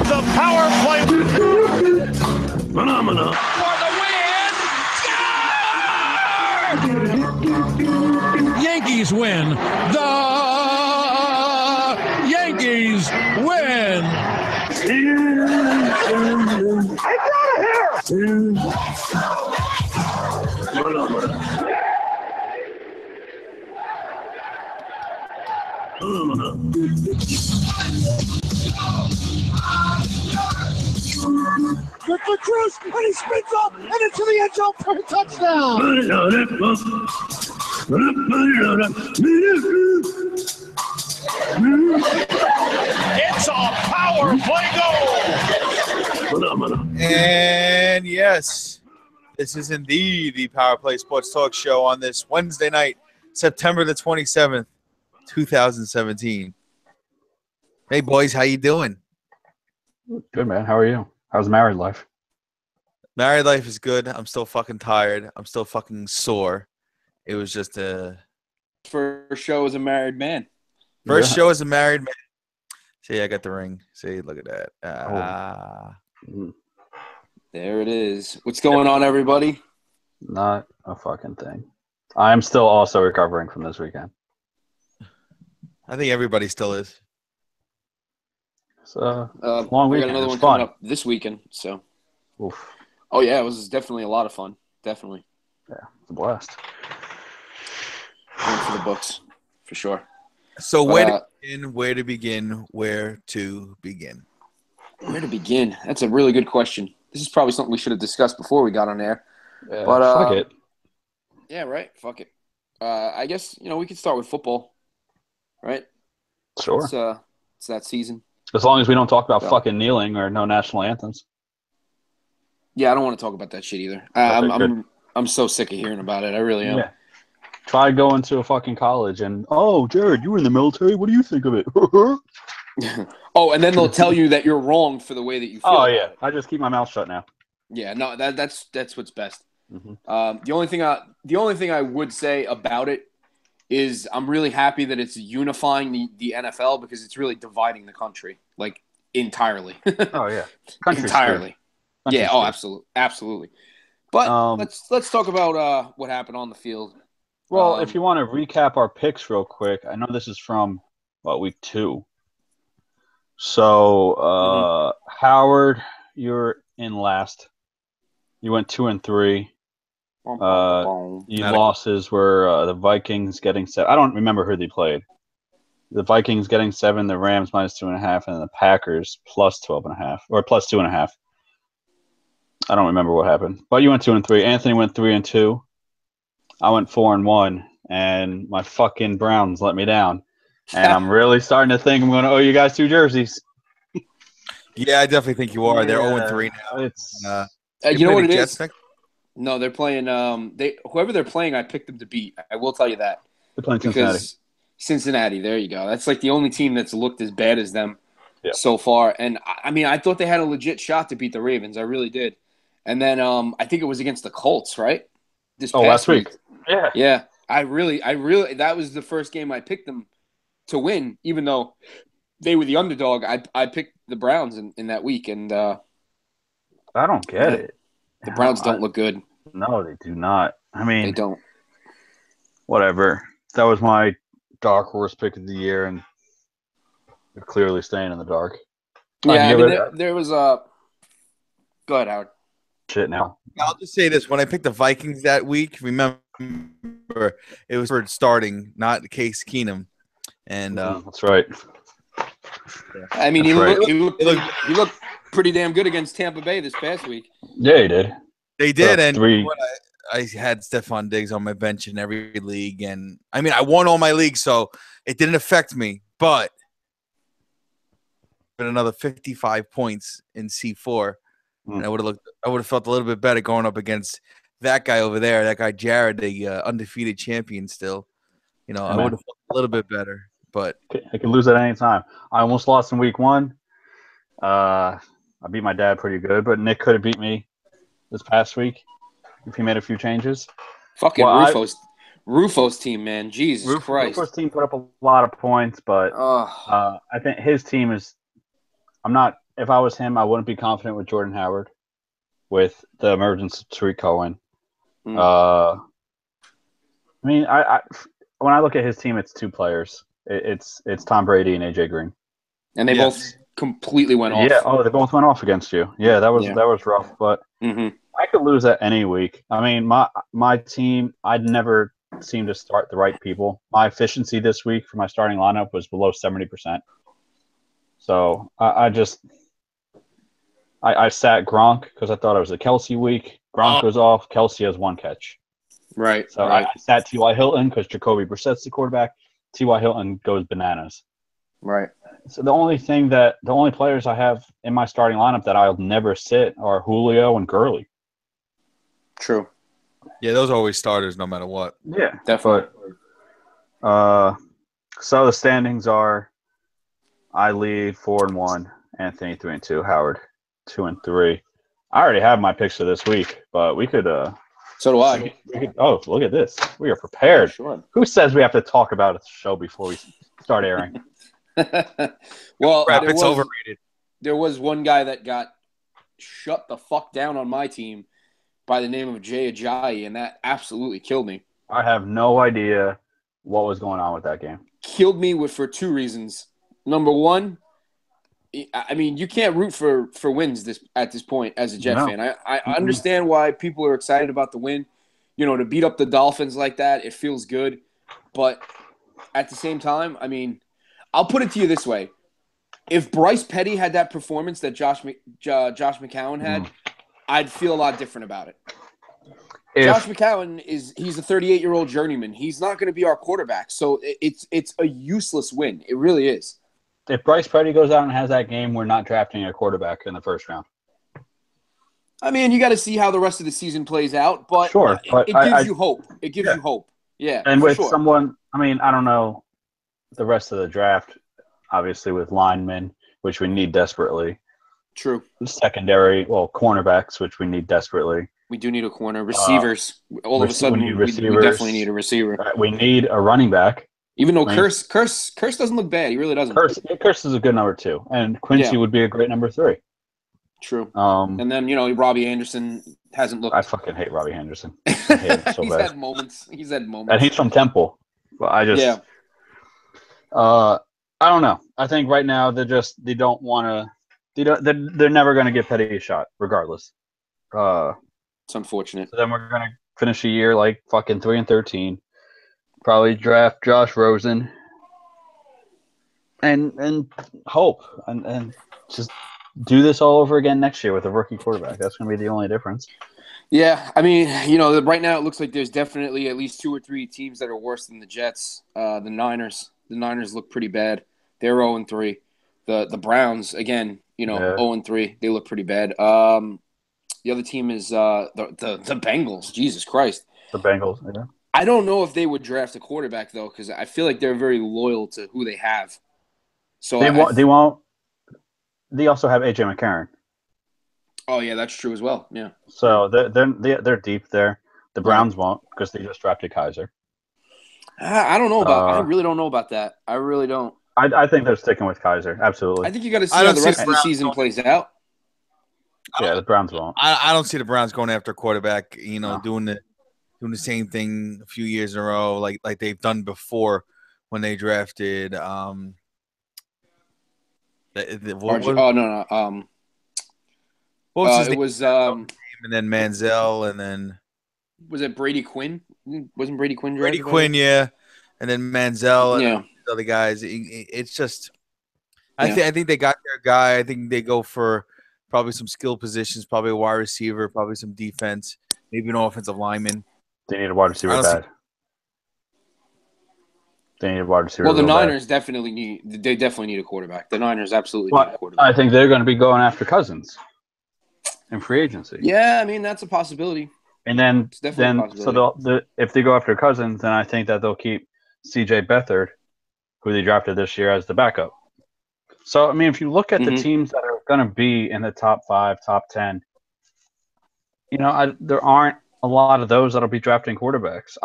The power play Phenomena. for the win. Yankees win. The Yankees win. Good for Cruz, and he spins up and into the end zone for a touchdown. It's a power play goal. And yes, this is indeed the Power Play Sports Talk Show on this Wednesday night, September the 27th, 2017. Hey, boys, how you doing? Good, man. How are you? How's married life? Married life is good. I'm still fucking tired. I'm still fucking sore. It was just a First show as a married man. first show as a married man. See, I got the ring. See, look at that. There it is. What's going on, everybody? Not a fucking thing. I'm still also recovering from this weekend. I think everybody still is. It's a long I got weekend. another It was one fun. coming up this weekend. So, Oof. oh yeah, it was definitely a lot of fun. Definitely Yeah, it's a blast. one for the books for sure. So But, where to begin? Where to begin? Where to begin? Where to begin? That's a really good question. This is probably something we should have discussed before we got on air. Yeah, But, fuck it. Yeah, right. Fuck it. I guess we could start with football, right? Sure. It's that season. As long as we don't talk about So- fucking kneeling or no national anthems. Yeah, I don't want to talk about that shit either. Okay, I'm so sick of hearing about it. I really am. Yeah. Try going to a fucking college and, oh, Jared, you were in the military. What do you think of it? Oh, and then they'll tell you that you're wrong for the way that you feel. Oh, about yeah. it. I just keep my mouth shut now. Yeah, no, that's what's best. Mhm. The only thing I would say about it is I'm really happy that it's unifying the NFL because it's really dividing the country like entirely. Oh, yeah. Country's entirely. screwed. Yeah. Country's Oh, screwed. absolutely. But let's talk about what happened on the field. Well, if you want to recap our picks real quick, I know this is from, week 2. So, Howard, you're in last. You went 2-3. Your losses were the Vikings getting 7. I don't remember who they played. The Vikings getting 7, the Rams minus 2.5, and the Packers plus 12.5 or plus 2.5. I don't remember what happened, but you went 2-3. Anthony went 3-2. I went 4-1, and my fucking Browns let me down. And I'm really starting to think I'm going to owe you guys 2 jerseys. Yeah, I definitely think you are. Yeah, They're 0-3 now. It's you know what it Jets is? next? No, they're playing. Whoever they're playing, I picked them to beat. I will tell you that. they're playing Because Cincinnati, there you go. That's like the only team that's looked as bad as them Yeah. so far. And I mean, I thought they had a legit shot to beat the Ravens. I really did. And then I think it was against the Colts, right? This past last week. Yeah. Yeah. I really that was the first game I picked them to win, even though they were the underdog. I picked the Browns in that week, and I don't get it. the Browns don't look good. No, they do not. I mean, They don't. whatever. That was my dark horse pick of the year, and they're clearly staying in the dark. Yeah, I mean, there was a. Go ahead, Howard. Shit now. I'll just say this: when I picked the Vikings that week, remember it was for starting, not Case Keenum, and That's right. I mean, That's he looked pretty damn good against Tampa Bay this past week. Yeah, he did. they did. And three. I had Stephon Diggs on my bench in every league, and I mean, I won all my leagues, so it didn't affect me. But another 55 points in C4, and I would have felt a little bit better going up against that guy over there, that guy Jared, the undefeated champion still. You know, I would have felt a little bit better, but I can lose at any time. I almost lost in week 1. I beat my dad pretty good, but Nick could have beat me this past week. if he made a few changes. Fucking Rufo's team, man. Jesus Christ. Rufo's team put up a lot of points, but I think his team is. I'm not. If I was him, I wouldn't be confident with Jordan Howard, with the emergence of Tariq Cohen. I mean, I when I look at his team, it's two players. It's Tom Brady and AJ Green, and they both completely went off. Yeah. Oh, they both went off against you. Yeah, that was rough. But I could lose that any week. I mean, my team, I'd never seem to start the right people. My efficiency this week for my starting lineup was below 70%. So I sat Gronk because I thought it was a Kelsey week. Gronk goes off. Kelsey has one catch. Right. So I sat T.Y. Hilton because Jacoby Brissett's the quarterback. T.Y. Hilton goes bananas. Right. So the only players I have in my starting lineup that I'll never sit are Julio and Gurley. True. Yeah, those are always starters no matter what. Yeah, definitely. But, so the standings are: I lead 4-1, Anthony 3-2, Howard 2-3. I already have my picks for this week, but we could. So do I. Oh, look at this! We are prepared. Yeah, sure. Who says we have to talk about a show before we start airing? Well, it's overrated. There was one guy that got shut the fuck down on my team by the name of Jay Ajayi, and that absolutely killed me. I have no idea what was going on with that game. Killed me for two reasons. Number one, I mean, you can't root for wins at this point as a Jet fan. I understand why people are excited about the win. You know, to beat up the Dolphins like that, it feels good. But at the same time, I mean, I'll put it to you this way. If Bryce Petty had that performance that Josh McCown had, I'd feel a lot different about it. Josh McCown he's a 38-year-old journeyman. He's not going to be our quarterback. So it's a useless win. It really is. If Bryce Petty goes out and has that game, we're not drafting a quarterback in the first round. I mean, you got to see how the rest of the season plays out, but sure, it gives you hope. It gives you hope. Yeah. And with someone, I mean, I don't know the rest of the draft, obviously with linemen, which we need desperately. True. Secondary, cornerbacks, which we need desperately. We do need a corner. Receivers. All of a sudden, we definitely need a receiver. We need a running back. Even though Curse doesn't look bad. He really doesn't. Curse is a good number 2. And Quincy would be a great number 3. True. And then, Robbie Anderson hasn't looked. I fucking hate Robbie Anderson. I hate him so He's bad. had moments. And he's from Temple. But I just. Yeah. I don't know. I think right now they don't want to. They're never going to get Petty a shot, regardless. It's unfortunate. So then we're going to finish the year like fucking 3-13. Probably draft Josh Rosen. And hope. And just do this all over again next year with a rookie quarterback. That's going to be the only difference. Yeah, I mean, right now it looks like there's definitely at least 2 or 3 teams that are worse than the Jets. The Niners. The Niners look pretty bad. They're 0-3. The Browns, again, 0-3. They look pretty bad. The other team is the Bengals. Jesus Christ. The Bengals, yeah. I don't know if they would draft a quarterback, though, because I feel like they're very loyal to who they have. So they won't. They also have A.J. McCarron. Oh, yeah, that's true as well. Yeah. So they're deep there. The Browns won't because they just drafted Kaiser. I don't know about. I really don't know about that. I really don't. I think they're sticking with Kaiser. Absolutely. I think you got to see how the rest of the season plays out. Yeah, the Browns won't. I don't see the Browns going after a quarterback. Doing the same thing a few years in a row, like they've done before when they drafted. No. What was his name? It was and then Manziel, and then was it Brady Quinn? Wasn't Brady Quinn drafted? Brady Quinn, yeah, and then Manziel, and other guys. It's just, I think they got their guy. I think they go for probably some skill positions, probably a wide receiver, probably some defense, maybe an offensive lineman. They need a wide receiver bad. They need a wide receiver. Well, the Niners definitely need a quarterback. The Niners absolutely need a quarterback. I think they're going to be going after Cousins in free agency. Yeah, I mean that's a possibility. And then if they go after Cousins, then I think that they'll keep C.J. Beathard, who they drafted this year, as the backup. So I mean, if you look at the teams that are going to be in the top 5, top 10, there aren't a lot of those that'll be drafting quarterbacks.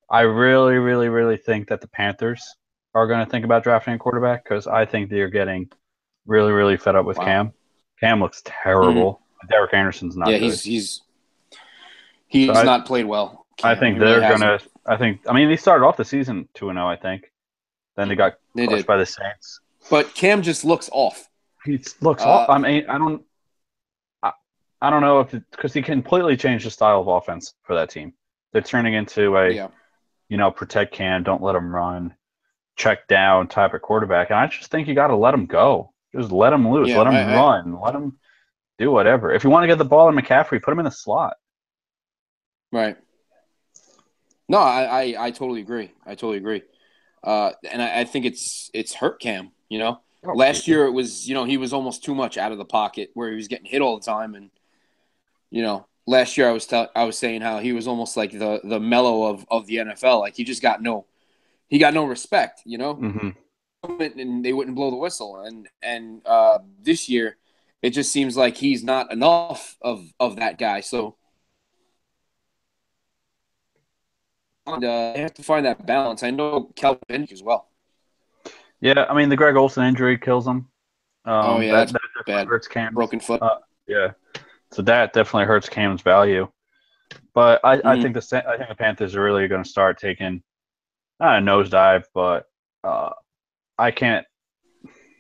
I really, really, really think that the Panthers are going to think about drafting a quarterback because I think they're getting really, really fed up with Cam. Cam looks terrible. Derek Anderson's not good. He's So not played well. I think they're going to – I mean, they started off the season 2-0, I think. Then they got crushed by the Saints. But Cam just looks off. He looks off. I mean, I don't know if because he completely changed the style of offense for that team. They're turning into a, protect Cam, don't let him run, check down type of quarterback. And I just think you got to let him go. Just let him loose. Let him run. Let him do whatever. If you want to get the ball in McCaffrey, put him in the slot. Right. No, I totally agree. And I think it's hurt Cam, Last year it was, he was almost too much out of the pocket where he was getting hit all the time. And, last year I was saying how he was almost like the mellow of the NFL. Like he got no respect, Mm-hmm. And they wouldn't blow the whistle. And this year it just seems like he's not enough of that guy. So they have to find that balance. I know Calvin as well. Yeah, I mean the Greg Olsen injury kills him. That's that bad. Hurts Cam's Broken foot. Yeah, so that definitely hurts Cam's value. But I think the Panthers are really going to start taking not a nosedive, but I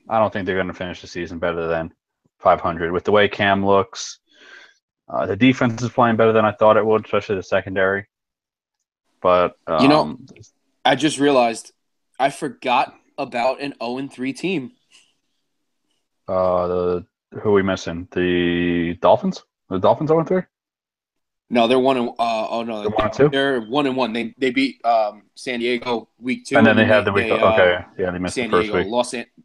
don't think they're going to finish the season better than 500 with the way Cam looks. The defense is playing better than I thought it would, especially the secondary. But I just realized I forgot about an 0-3 team. Who are we missing? The Dolphins? The Dolphins 0-3? No, they're 1-2. They're 1-1. They beat San Diego week 2, and then they had the week. They missed San the first Diego, week.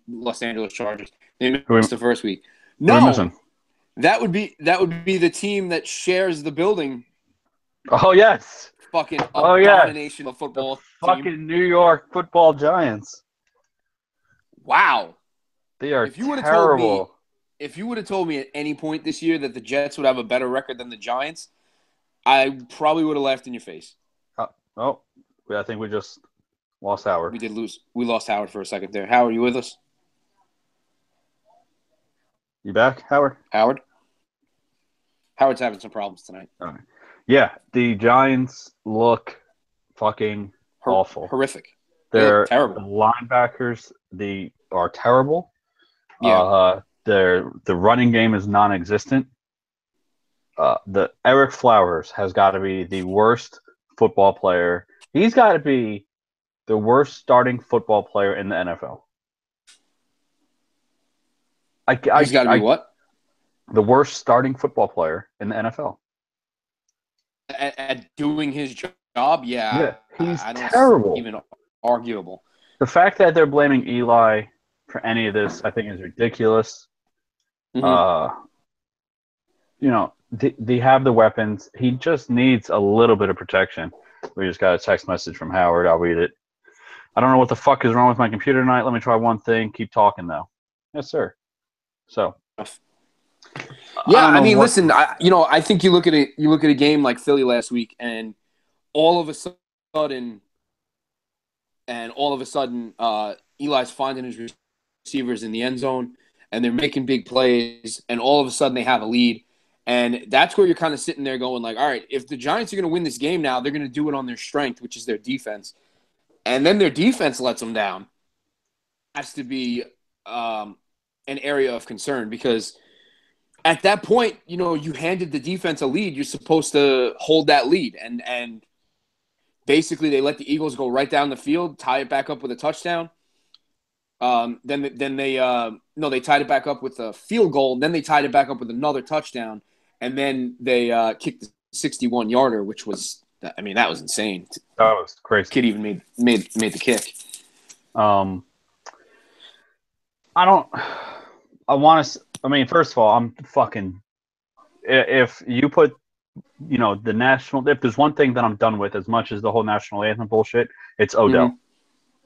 Los Angeles Chargers. They missed the first week. Who are we missing? That would be the team that shares the building. Oh yes. Fucking abomination of football. Fucking New York Football Giants. Wow. They are terrible. If you would have told me at any point this year that the Jets would have a better record than the Giants, I probably would have laughed in your face. I think we just lost Howard. We did lose. We lost Howard for a second there. Howard, you with us? You back, Howard? Howard's having some problems tonight. All right. Yeah, the Giants look fucking awful. Horrific. They're terrible. The linebackers, they are terrible. Yeah. The running game is non-existent. The Eric Flowers has got to be the worst football player. He's got to be the worst starting football player in the NFL. He's got to be what? The worst starting football player in the NFL. At doing his job, yeah, he's I don't terrible. Even arguable. The fact that they're blaming Eli for any of this, I think, is ridiculous. Mm-hmm. They have the weapons. He just needs a little bit of protection. We just got a text message from Howard. I'll read it. I don't know what the fuck is wrong with my computer tonight. Let me try one thing. Keep talking, though. Yes, sir. So. Yeah, listen. I think you look at it. You look at a game like Philly last week, and all of a sudden, Eli's finding his receivers in the end zone, and they're making big plays, and all of a sudden they have a lead, and that's where you're kind of sitting there going like, all right, if the Giants are going to win this game now, they're going to do it on their strength, which is their defense, and then their defense lets them down. Has to be an area of concern because. At that point, you handed the defense a lead. You're supposed to hold that lead. And basically they let the Eagles go right down the field, tie it back up with a touchdown. Then they tied it back up with a field goal. Then they tied it back up with another touchdown. And then they kicked the 61-yarder, which was, that was insane. That was crazy. Kid even made the kick. First of all, I'm fucking. If you put, the national. If there's one thing that I'm done with, as much as the whole national anthem bullshit, it's Odell.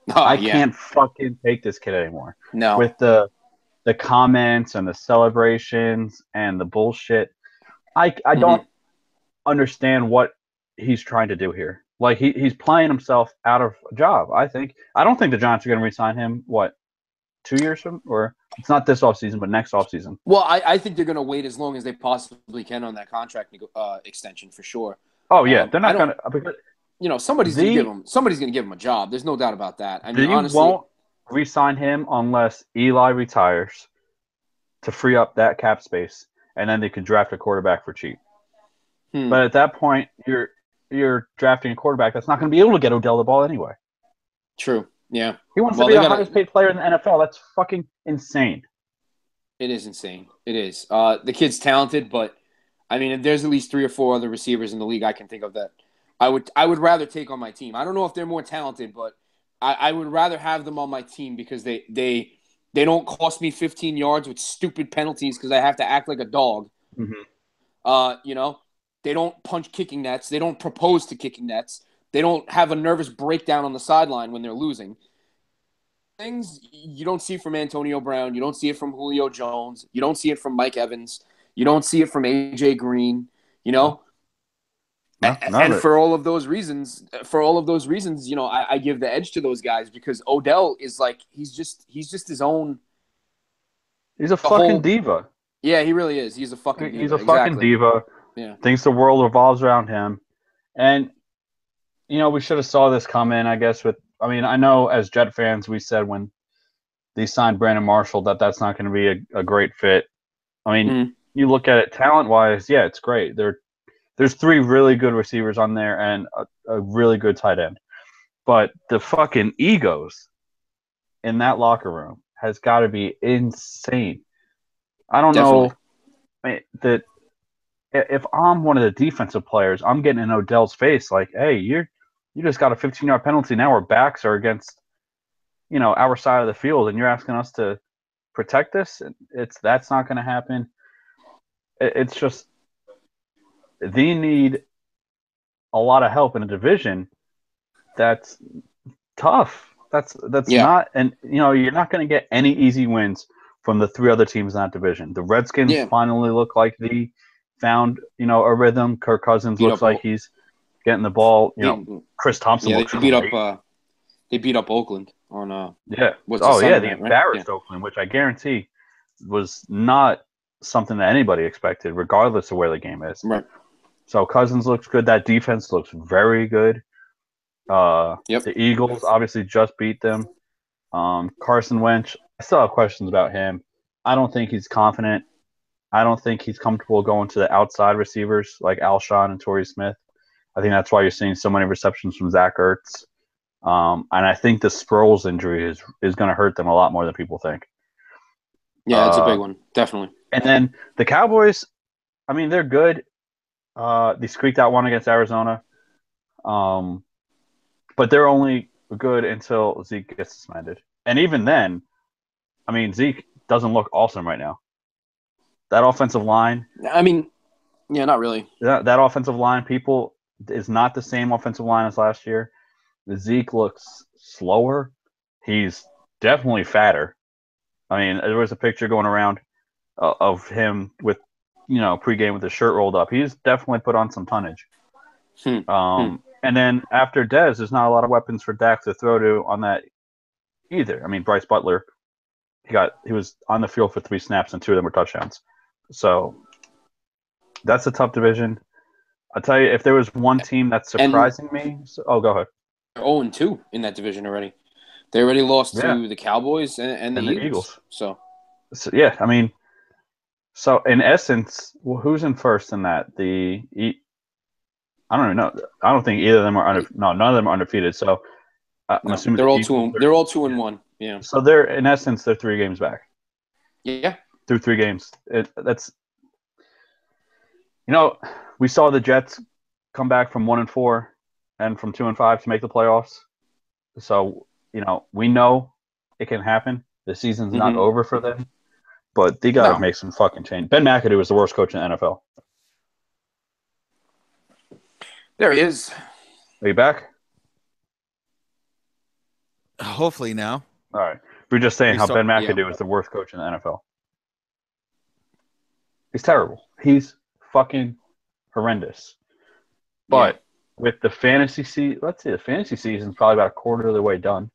Mm-hmm. I can't fucking take this kid anymore. No. With the comments and the celebrations and the bullshit, I don't. understand what he's trying to do here. Like he's playing himself out of a job. I don't think the Giants are going to re-sign him. What, 2 years from, or it's not this offseason, but next offseason. Well, I think they're going to wait as long as they possibly can on that contract extension for sure. Oh yeah, they're not going to. Somebody's going to give him a job. There's no doubt about that. I mean, honestly, won't re-sign him unless Eli retires to free up that cap space, and then they can draft a quarterback for cheap. But at that point, you're drafting a quarterback that's not going to be able to get Odell the ball anyway. True. Yeah. He wants to be the highest paid player in the NFL. That's fucking insane. It is insane. It is. The kid's talented, but I mean, there's at least 3 or 4 other receivers in the league I can think of that I would rather take on my team. I don't know if they're more talented, but I would rather have them on my team because they don't cost me 15 yards with stupid penalties because I have to act like a dog. Mm-hmm. They don't punch kicking nets. They don't propose to kicking nets. They don't have a nervous breakdown on the sideline when they're losing. Things you don't see from Antonio Brown. You don't see it from Julio Jones. You don't see it from Mike Evans. You don't see it from A.J. Green. And for all of those reasons, I give the edge to those guys because Odell is like he's just his own. He's a fucking diva. Yeah, he really is. He's a fucking diva. He's a fucking diva. Yeah. Thinks the world revolves around him. And, we should have saw this come in, I guess. I know as Jet fans, we said when they signed Brandon Marshall that's not going to be a great fit. You look at it talent-wise, yeah, it's great. There's 3 really good receivers on there and a really good tight end. But the fucking egos in that locker room has got to be insane. I don't know that if I'm one of the defensive players, I'm getting in Odell's face like, hey, you just got a 15-yard penalty. Now our backs are against, our side of the field, and you're asking us to protect this. That's not going to happen. It's just they need a lot of help in a division that's tough. That's not, and you're not going to get any easy wins from the 3 other teams in that division. The Redskins finally look like they found a rhythm. Kirk Cousins looks like he's getting the ball. Chris Thompson looks great. They beat up Oakland on they embarrassed Oakland, which I guarantee was not something that anybody expected, regardless of where the game is. Right. So Cousins looks good. That defense looks very good. The Eagles obviously just beat them. Carson Wentz, I still have questions about him. I don't think he's confident. I don't think he's comfortable going to the outside receivers like Alshon and Torrey Smith. I think that's why you're seeing so many receptions from Zach Ertz. And I think the Sproles injury is going to hurt them a lot more than people think. Yeah, it's a big one, definitely. And then the Cowboys, they're good. They squeaked out one against Arizona. But they're only good until Zeke gets suspended. And even then, Zeke doesn't look awesome right now. That offensive line. Not really. That offensive line, is not the same offensive line as last year. Zeke looks slower. He's definitely fatter. There was a picture going around of him with, pregame with his shirt rolled up. He's definitely put on some tonnage. And then after Dez, there's not a lot of weapons for Dak to throw to on that either. Bryce Butler, he was on the field for 3 snaps and 2 of them were touchdowns. So that's a tough division. I'll tell you, if there was one team that's surprising me. Go ahead. They're 0-2 in that division already. They already lost to the Cowboys and the Eagles. So yeah, so in essence, who's in first in that? I don't even know. I don't think either of them are none of them are undefeated. So I'm assuming they're all 2. They're all 2-1. Yeah. So they're in essence they're 3 games back. Yeah. Through 3 games. That's we saw the Jets come back from 1-4 and from 2-5 to make the playoffs. So we know it can happen. The season's not over for them, but they got to make some fucking change. Ben McAdoo is the worst coach in the NFL. There he is. Are you back? Hopefully now. All right. We're just saying how Ben McAdoo is the worst coach in the NFL. He's terrible. He's fucking horrendous. But with the fantasy season, let's see, the fantasy season's probably about a quarter of the way done.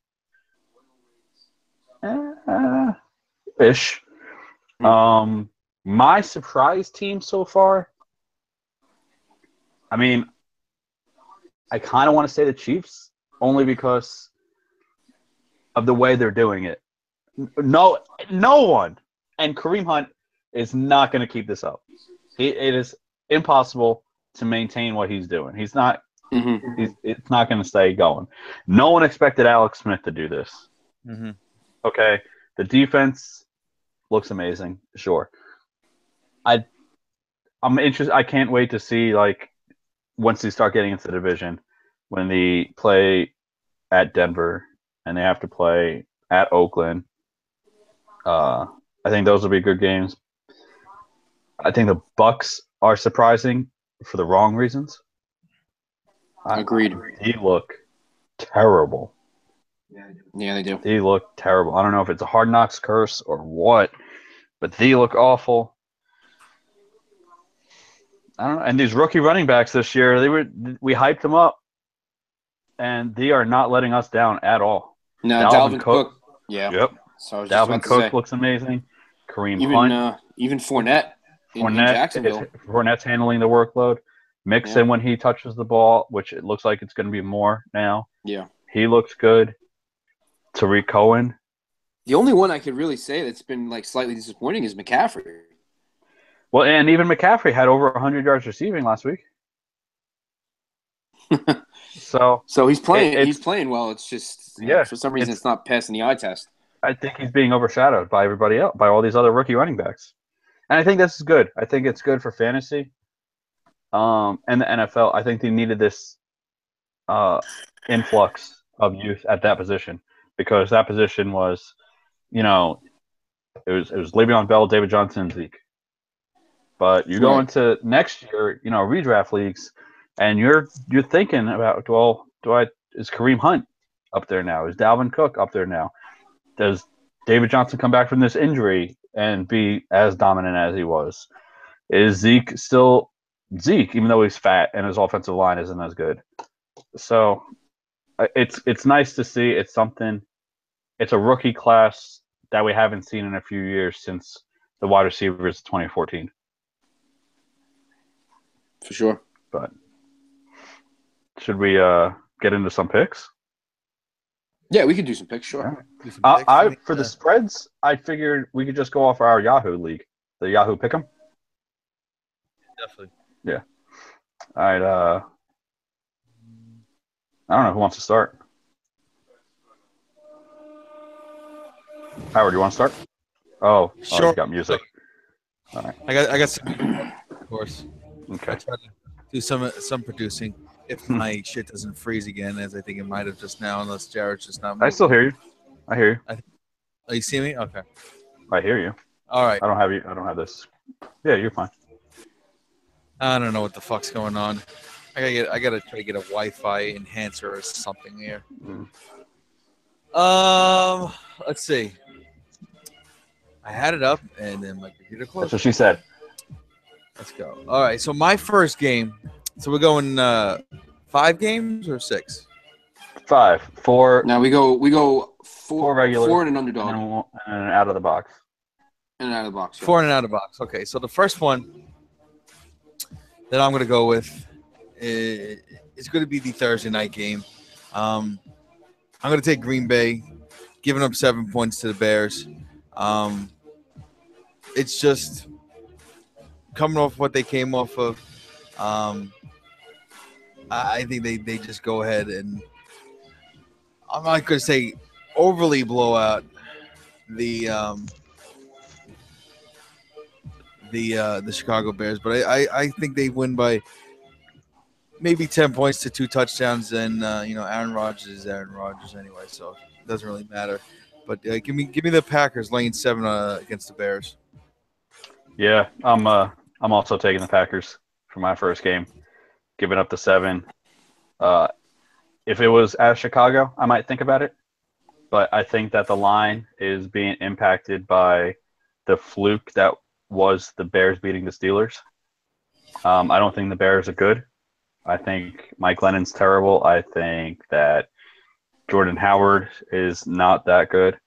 Ish. My surprise team so far, I mean, I kind of want to say the Chiefs, only because of the way they're doing it. No one, and Kareem Hunt is not going to keep this up. It is impossible to maintain what he's doing. He's not. It's not going to stay going. No one expected Alex Smith to do this. Okay, the defense looks amazing. Sure, I'm interested. I can't wait to see once they start getting into the division, when they play at Denver and they have to play at Oakland. I think those will be good games. I think the Bucks are surprising for the wrong reasons. Agreed. They look terrible. Yeah, they do. They look terrible. I don't know if it's a Hard Knocks curse or what, but they look awful. I don't know. And these rookie running backs this year, we hyped them up, and they are not letting us down at all. No, Dalvin Cook. Yeah. Yep. So I was just Dalvin about to Cook say. looks amazing. Kareem Hunt. Even Fournette in Jacksonville. Fournette's handling the workload. Mixon when he touches the ball, which it looks like it's going to be more now. Yeah. He looks good. Tariq Cohen. The only one I could really say that's been slightly disappointing is McCaffrey. Well, and even McCaffrey had over 100 yards receiving last week. So he's playing. He's playing well. It's just for some reason it's not passing the eye test. I think he's being overshadowed by everybody else, by all these other rookie running backs, and I think this is good. I think it's good for fantasy, and the NFL. I think they needed this influx of youth at that position, because that position was, it was Le'Veon Bell, David Johnson, Zeke. But you go into next year, redraft leagues, and you're thinking about, is Kareem Hunt up there now? Is Dalvin Cook up there now? Does David Johnson come back from this injury and be as dominant as he was? Is Zeke still Zeke, even though he's fat and his offensive line isn't as good? So it's nice to see. It's something. It's a rookie class that we haven't seen in a few years since the wide receivers 2014. For sure. But should we get into some picks? Yeah, we could do some picks, sure. For the spreads, I figured we could just go off our Yahoo league, the Yahoo Pick'em. Definitely. Yeah. All right. I don't know who wants to start. Howard, you want to start? Oh, sure. You got music. All right. I got some, of course. Okay. I try to do some producing if my shit doesn't freeze again, as I think it might have just now, unless Jared's just not moving. I still hear you. I hear you. Oh, you see me? Okay. I hear you. All right. I don't have you. I don't have this. Yeah, you're fine. I don't know what the fuck's going on. I gotta try to get a Wi-Fi enhancer or something here. Let's see. I had it up and then my computer closed. That's what she said. Let's go. All right. So my first game. So we're going 5 games or 6? 5. 4. Now we go 4 regular, 4 and an underdog, and an out of the box. And out of the box. 4 and an out of the box. Okay. So the first one that I'm going to go with is going to be the Thursday night game. I'm going to take Green Bay, giving up 7 points to the Bears. It's just coming off what they came off of. I think they just go ahead and I'm not going to say overly blow out the Chicago Bears, but I think they win by maybe 10 points to 2 touchdowns. And Aaron Rodgers is Aaron Rodgers anyway, so it doesn't really matter. But give me the Packers laying 7 against the Bears. Yeah, I'm also taking the Packers for my first game, giving up the 7. If it was at Chicago, I might think about it, but I think that the line is being impacted by the fluke that was the Bears beating the Steelers. I don't think the Bears are good. I think Mike Lennon's terrible. I think that Jordan Howard is not that good.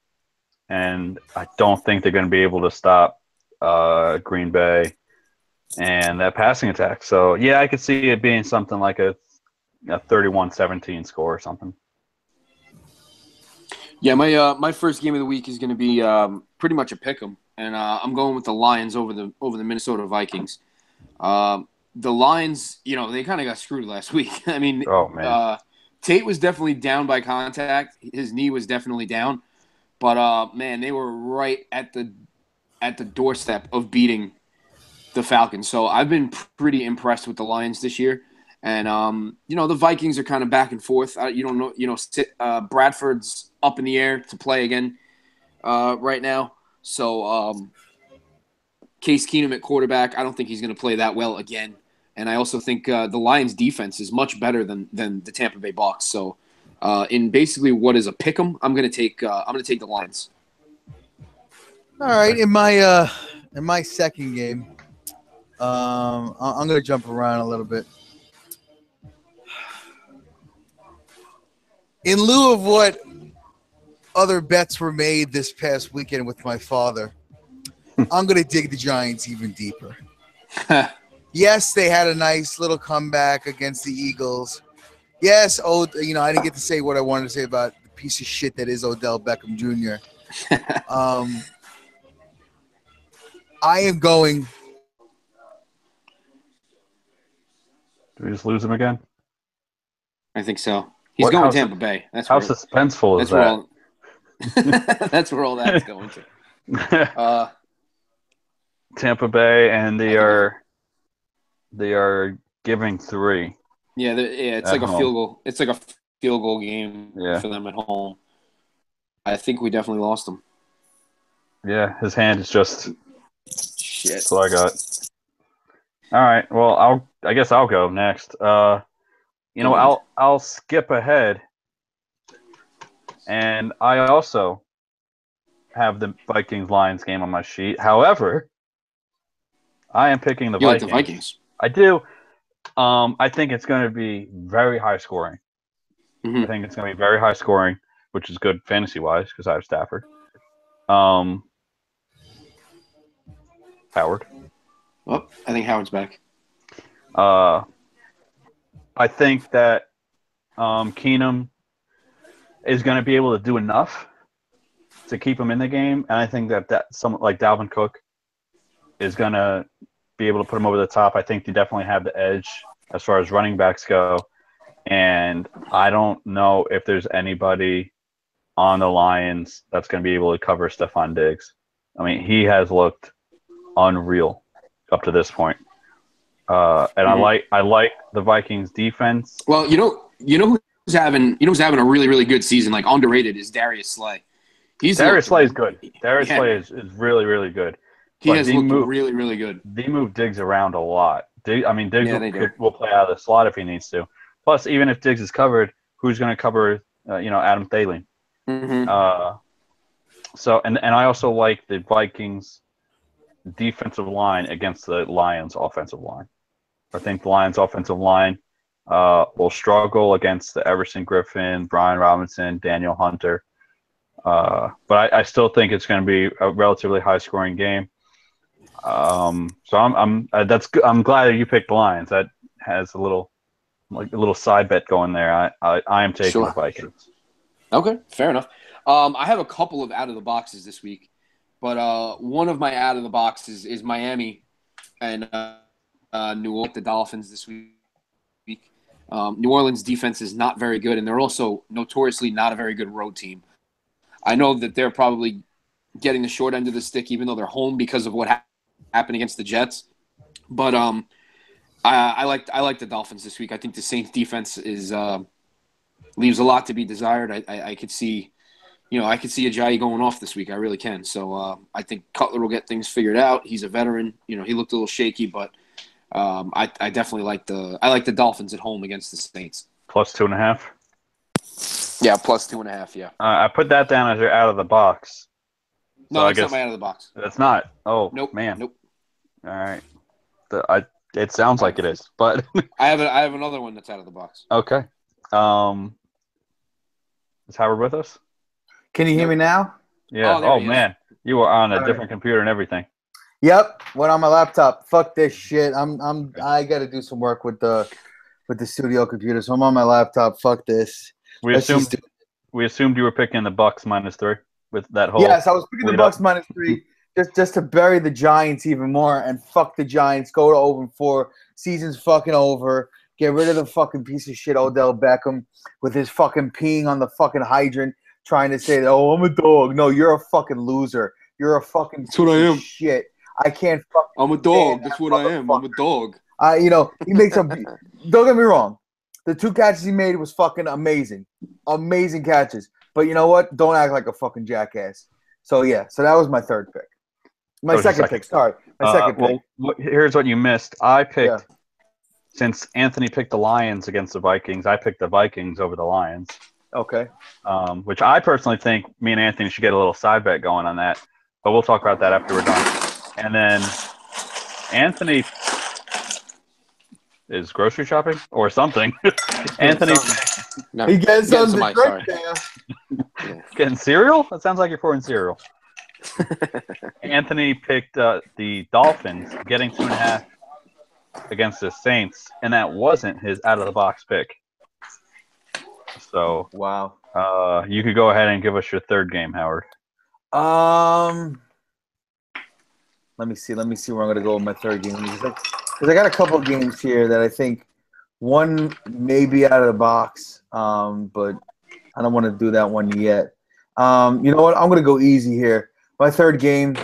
And I don't think they're going to be able to stop Green Bay and that passing attack. So, yeah, I could see it being something like a 31-17 score or something. Yeah, my first game of the week is going to be pretty much a pick'em, and I'm going with the Lions over the Minnesota Vikings. The Lions, they kind of got screwed last week. I mean, Tate was definitely down by contact. His knee was definitely down, but man, they were right at the doorstep of beating the Falcons. So I've been pretty impressed with the Lions this year. And the Vikings are kind of back and forth. You don't know. Bradford's up in the air to play again right now. So Case Keenum at quarterback, I don't think he's going to play that well again. And I also think the Lions' defense is much better than the Tampa Bay Bucs. So in basically what is a pick'em, I'm going to take the Lions. All right, in my second game, I'm going to jump around a little bit. In lieu of what other bets were made this past weekend with my father, I'm going to dig the Giants even deeper. Yes, they had a nice little comeback against the Eagles. Yes, I didn't get to say what I wanted to say about the piece of shit that is Odell Beckham Jr. I am going. Did we just lose him again? I think so. He's going Tampa Bay. How suspenseful is that? That's where all that's going to. Tampa Bay, and they are giving 3. Yeah, it's like a field goal. It's like a field goal game for them at home. I think we definitely lost him. Yeah, his hand is just shit. That's all I got. All right. Well, I guess I'll go next. I'll skip ahead, and I also have the Vikings-Lions game on my sheet. However, I am picking the Vikings. Like the Vikings? I do. I think it's going to be very high scoring. Mm-hmm. I think it's going to be very high scoring, which is good fantasy-wise because I have Stafford. Howard. Oh, I think Howard's back. I think that Keenum is going to be able to do enough to keep him in the game, and I think that someone like Dalvin Cook is going to be able to put him over the top. I think they definitely have the edge as far as running backs go, and I don't know if there's anybody on the Lions that's going to be able to cover Stephon Diggs. I mean, he has looked unreal up to this point. And I like the Vikings defense. Well, you know who's having a really, really good season, like underrated, is Darius Slay. Darius Slay is good. Darius Slay is really, really good. He has looked really, really good. They move Diggs around a lot. Diggs will play out of the slot if he needs to. Plus, even if Diggs is covered, who's going to cover Adam Thielen? Mm-hmm. So I also like the Vikings defensive line against the Lions offensive line. I think the Lions offensive line will struggle against the Everson Griffin, Brian Robinson, Daniel Hunter. But I still think it's going to be a relatively high scoring game. So I'm glad that you picked the Lions. That has a little side bet going there. I am taking the Vikings. Okay, fair enough. I have a couple of out of the boxes this week, but one of my out of the boxes is Miami and New Orleans, the Dolphins this week. New Orleans defense is not very good, and they're also notoriously not a very good road team. I know that they're probably getting the short end of the stick, even though they're home because of what happened against the Jets. But I like the Dolphins this week. I think the Saints defense is leaves a lot to be desired. I could see, Ajayi going off this week. I really can. So I think Cutler will get things figured out. He's a veteran. He looked a little shaky, but I definitely like the Dolphins at home against the Saints. Plus 2.5. Yeah, plus 2.5. Yeah. I put that down as your out of the box. No, that's not my out of the box. That's not. Oh, nope. Man. Nope. All right. It sounds like it is, but I have another one that's out of the box. okay. Is Howard with us? Can you hear me now? Yeah. Oh, there he is. Man, you are on a All different computer and everything. Yep. Went on my laptop. Fuck this shit. I got to do some work with the studio computer, so I'm on my laptop. Fuck this. We assumed you were picking the Bucks -3 with that whole. Yes, I was picking the Bucks -3 just to bury the Giants even more and fuck the Giants. Go to 0-4. Season's fucking over. Get rid of the fucking piece of shit Odell Beckham with his fucking peeing on the fucking hydrant, trying to say that, oh, I'm a dog. No, you're a fucking loser. You're a fucking That's what I am. shit. I can't fucking. I'm a dog. That's what I am. I'm a dog. He makes a. Don't get me wrong. The 2 catches he made was fucking amazing. Amazing catches. But you know what? Don't act like a fucking jackass. So, yeah. So that was my third pick. My second pick. Sorry. My second pick. Well, here's what you missed. I picked, since Anthony picked the Lions against the Vikings, I picked the Vikings over the Lions. Okay. Which I personally think me and Anthony should get a little side bet going on that. But we'll talk about that after we're done. And then Anthony is grocery shopping or something. Anthony, No, He gets getting something some to ice, drink sorry. there. getting cereal? That sounds like you're pouring cereal. Anthony picked the Dolphins, getting 2.5 against the Saints, and that wasn't his out-of-the-box pick. So, Wow. you could go ahead and give us your third game, Howard. Let me see where I'm going to go with my third game. Because I got a couple of games here that I think one may be out of the box, but I don't want to do that one yet. You know what? I'm going to go easy here. My third game,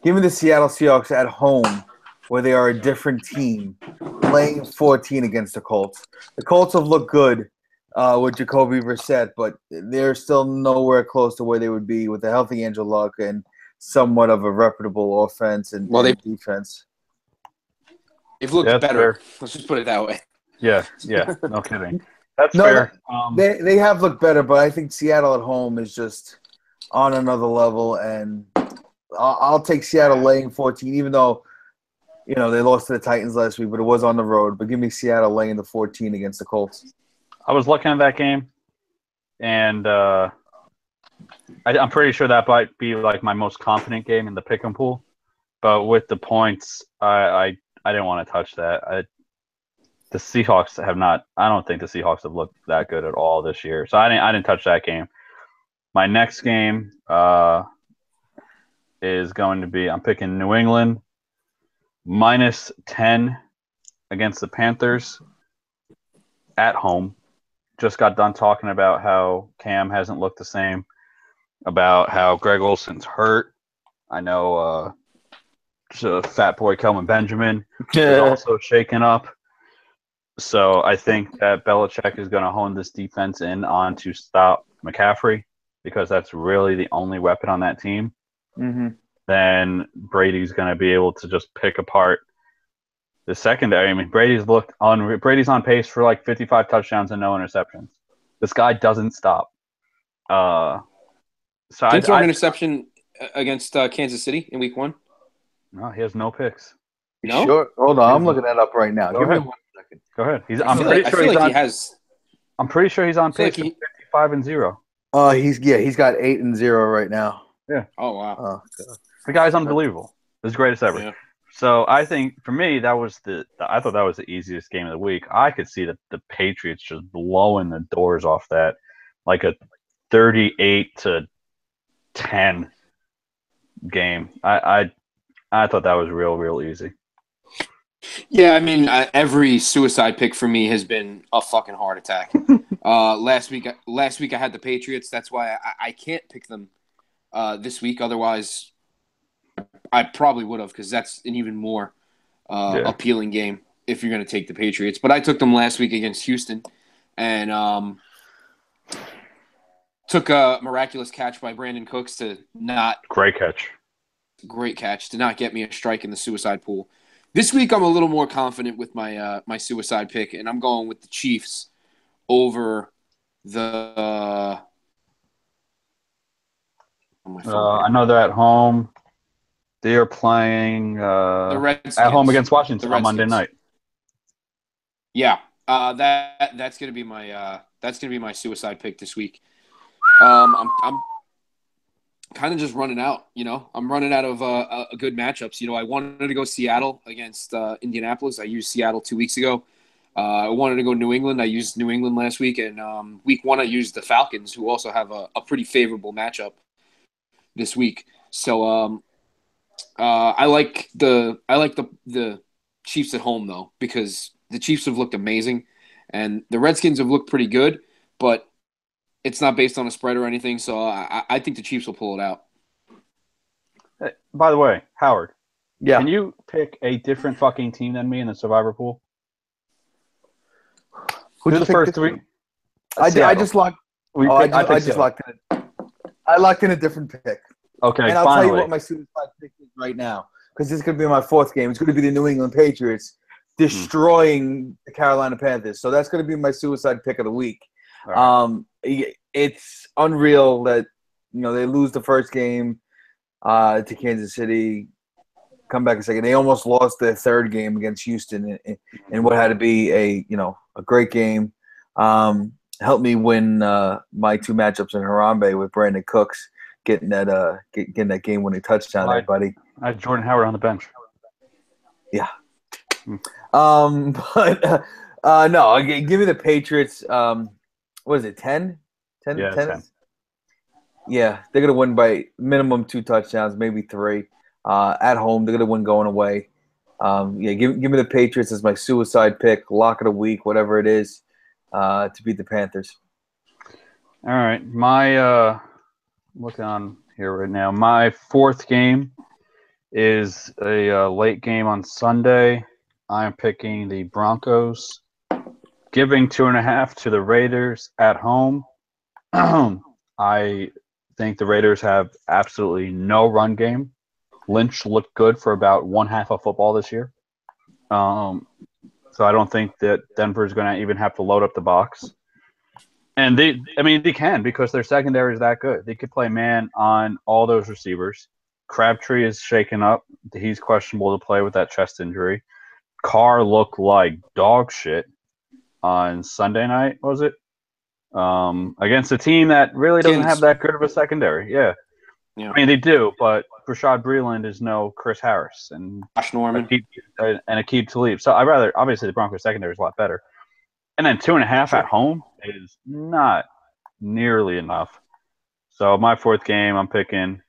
give me the Seattle Seahawks at home, where they are a different team, playing 14 against the Colts. The Colts have looked good with Jacoby Brissett, but they're still nowhere close to where they would be with a healthy Andrew Luck and somewhat of a reputable offense and defense. They've looked better. Fair. Let's just put it that way. Yeah, no kidding. That's fair. They have looked better, but I think Seattle at home is just on another level, and I'll take Seattle laying 14, even though they lost to the Titans last week, but it was on the road. But give me Seattle laying the 14 against the Colts. I was looking at that game, and I'm pretty sure that might be like my most confident game in the pick 'em pool. But with the points, I didn't want to touch that. The Seahawks have not. I don't think the Seahawks have looked that good at all this year. So I didn't touch that game. My next game is going to be, I'm picking New England -10 against the Panthers at home. Just got done talking about how Cam hasn't looked the same, about how Greg Olson's hurt. I know fat boy Kelvin Benjamin is also shaken up. So I think that Belichick is going to hone this defense in on to stop McCaffrey, because that's really the only weapon on that team. Mm-hmm. Then Brady's going to be able to just pick apart the secondary. I mean, Brady's on pace for like 55 touchdowns and no interceptions. This guy doesn't stop. So Didn't throw an interception against Kansas City in Week 1? No, he has no picks. No? Sure. Hold on. I'm looking that up right now. Go Give me ahead. 1 second. Go ahead. I'm pretty sure he's on pace for 55-0. He's got 8-0 right now. Yeah. Oh, wow. Oh, God. The guy's unbelievable. His greatest ever. Yeah. So I think for me I thought that was the easiest game of the week. I could see the Patriots just blowing the doors off that, like a 38-10 game. I thought that was real easy. Yeah, I mean, every suicide pick for me has been a fucking heart attack. Last week I had the Patriots. That's why I can't pick them this week. Otherwise, I probably would have, because that's an even more appealing game if you're going to take the Patriots. But I took them last week against Houston, and took a miraculous catch by Brandon Cooks to not – Great catch to not get me a strike in the suicide pool. This week I'm a little more confident with my my suicide pick, and I'm going with the Chiefs over the I know they're at home. They are playing The Redskins at home against Washington on Monday night. Yeah, that's gonna be my suicide pick this week. I'm kind of just running out. I'm running out of good matchups. I wanted to go Seattle against Indianapolis. I used Seattle 2 weeks ago. I wanted to go New England. I used New England last week, and week 1 I used the Falcons, who also have a pretty favorable matchup this week. So I like the Chiefs at home though, because the Chiefs have looked amazing, and the Redskins have looked pretty good, but it's not based on a spread or anything. So I think the Chiefs will pull it out. Hey, by the way, Howard, Yeah. can you pick a different fucking team than me in the Survivor pool? Who'd Do you the pick first this 3. week? I just locked. I just Seattle. locked in. I locked in a different pick. Okay, And I'll finally. tell you what my suicide pick is right now, because this is going to be my 4th game. It's going to be the New England Patriots destroying the Carolina Panthers. So that's going to be my suicide pick of the week. Right. It's unreal that they lose the first game to Kansas City, come back a second. They almost lost their 3rd game against Houston in what had to be a great game. Helped me win my 2 matchups in Harambe with Brandon Cooks. Getting that game-winning touchdown there, buddy. I had Jordan Howard on the bench. Yeah. But no, give me the Patriots. What is it, 10? 10? Yeah, 10. Yeah, they're going to win by minimum 2 touchdowns, maybe 3. At home, they're going to win going away. Give me the Patriots as my suicide pick, lock of the week, whatever it is, to beat the Panthers. All right. My looking on here right now. My 4th game is a late game on Sunday. I'm picking the Broncos, giving 2.5 to the Raiders at home. I think the Raiders have absolutely no run game. Lynch looked good for about 1/2 of football this year. So I don't think that Denver is going to even have to load up the box. And they can, because their secondary is that good. They could play man on all those receivers. Crabtree is shaken up. He's questionable to play with that chest injury. Carr looked like dog shit on Sunday night, was it? Against a team that really doesn't have that good of a secondary. Yeah. I mean, they do, but Rashad Breeland is no Chris Harris and Josh Norman and Aqib Talib. So I'd rather, obviously, the Broncos secondary is a lot better. And then 2.5 at home is not nearly enough. So my 4th game, I'm picking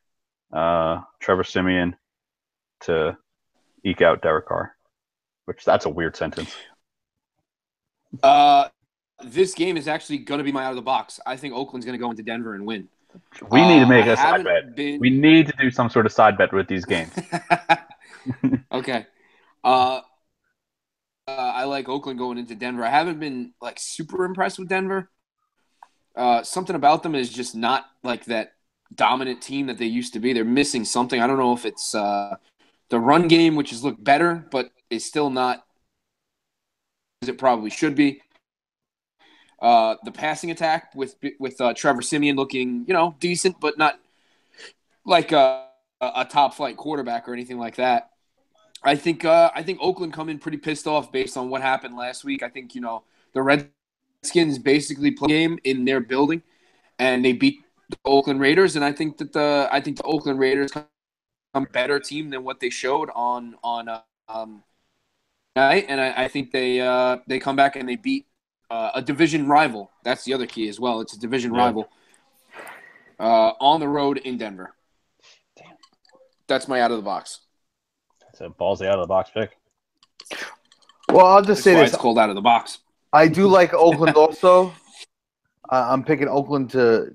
Trevor Siemian to eke out Derek Carr, which that's a weird sentence. This game is actually going to be my out of the box. I think Oakland's going to go into Denver and win. We need to make a side bet. We need to do some sort of side bet with these games. Okay. I like Oakland going into Denver. I haven't been super impressed with Denver. Something about them is just not like that dominant team that they used to be. They're missing something. I don't know if it's the run game, which has looked better, but is still not as it probably should be. The passing attack with Trevor Siemian looking, decent, but not like a top flight quarterback or anything like that. I think Oakland come in pretty pissed off based on what happened last week. I think the Redskins basically played a game in their building, and they beat the Oakland Raiders. And I think the Oakland Raiders come a better team than what they showed on night. And I think they come back and they beat a division rival. That's the other key as well. It's a division rival on the road in Denver. That's my out of the box. It's a ballsy out of the box pick. Well, I'll just say this. It's called out of the box. I do like Oakland also. I'm picking Oakland to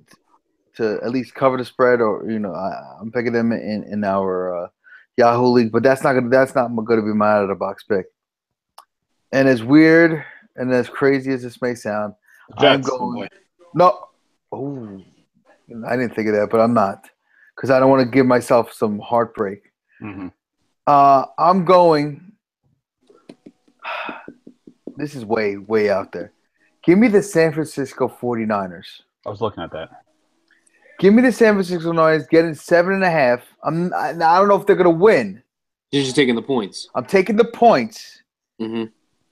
at least cover the spread, or I'm picking them in our Yahoo league. But that's not going to be my out of the box pick. And as weird and as crazy as this may sound, I'm going. No, I didn't think of that, but I'm not, because I don't want to give myself some heartbreak. Mm-hmm. I'm going. This is way, way out there. Give me the San Francisco 49ers. I was looking at that. Give me the San Francisco 49ers getting 7.5. I don't know if they're going to win. You're just taking the points. I'm taking the points. Mm-hmm.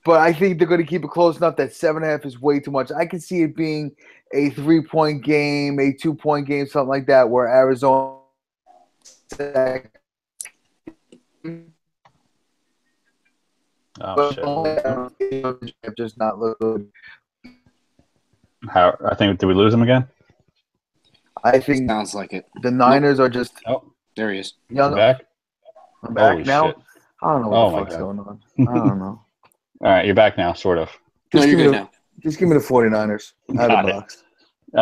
But I think they're going to keep it close enough that 7.5 is way too much. I can see it being a 3-point game, a 2-point game, something like that, where Arizona just not look good. I think, did we lose him again? I think Sounds like it. the Niners are just There he is. young. Back? I'm back Holy now. shit. I don't know Oh what my the fuck's God. going on. I don't know. All right, you're back now, sort of. No, you're give good me now. Just give me the 49ers out of Got the it. box. My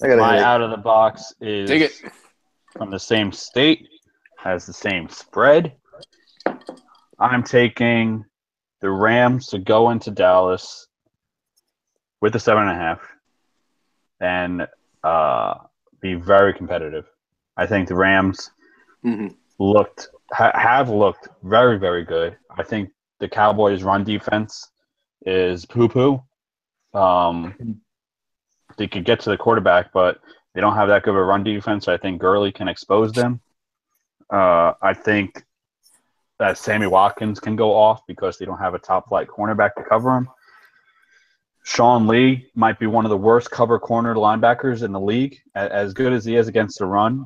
I got a headache. out of the box is Take it. from the same state, has the same spread. I'm taking the Rams to go into Dallas with the 7.5 and be very competitive. I think the Rams Mm-hmm. have looked very, very good. I think the Cowboys' run defense is poo-poo. They could get to the quarterback, but they don't have that good of a run defense. I think Gurley can expose them. I think that Sammy Watkins can go off because they don't have a top-flight cornerback to cover him. Sean Lee might be one of the worst cover corner linebackers in the league. As good as he is against the run,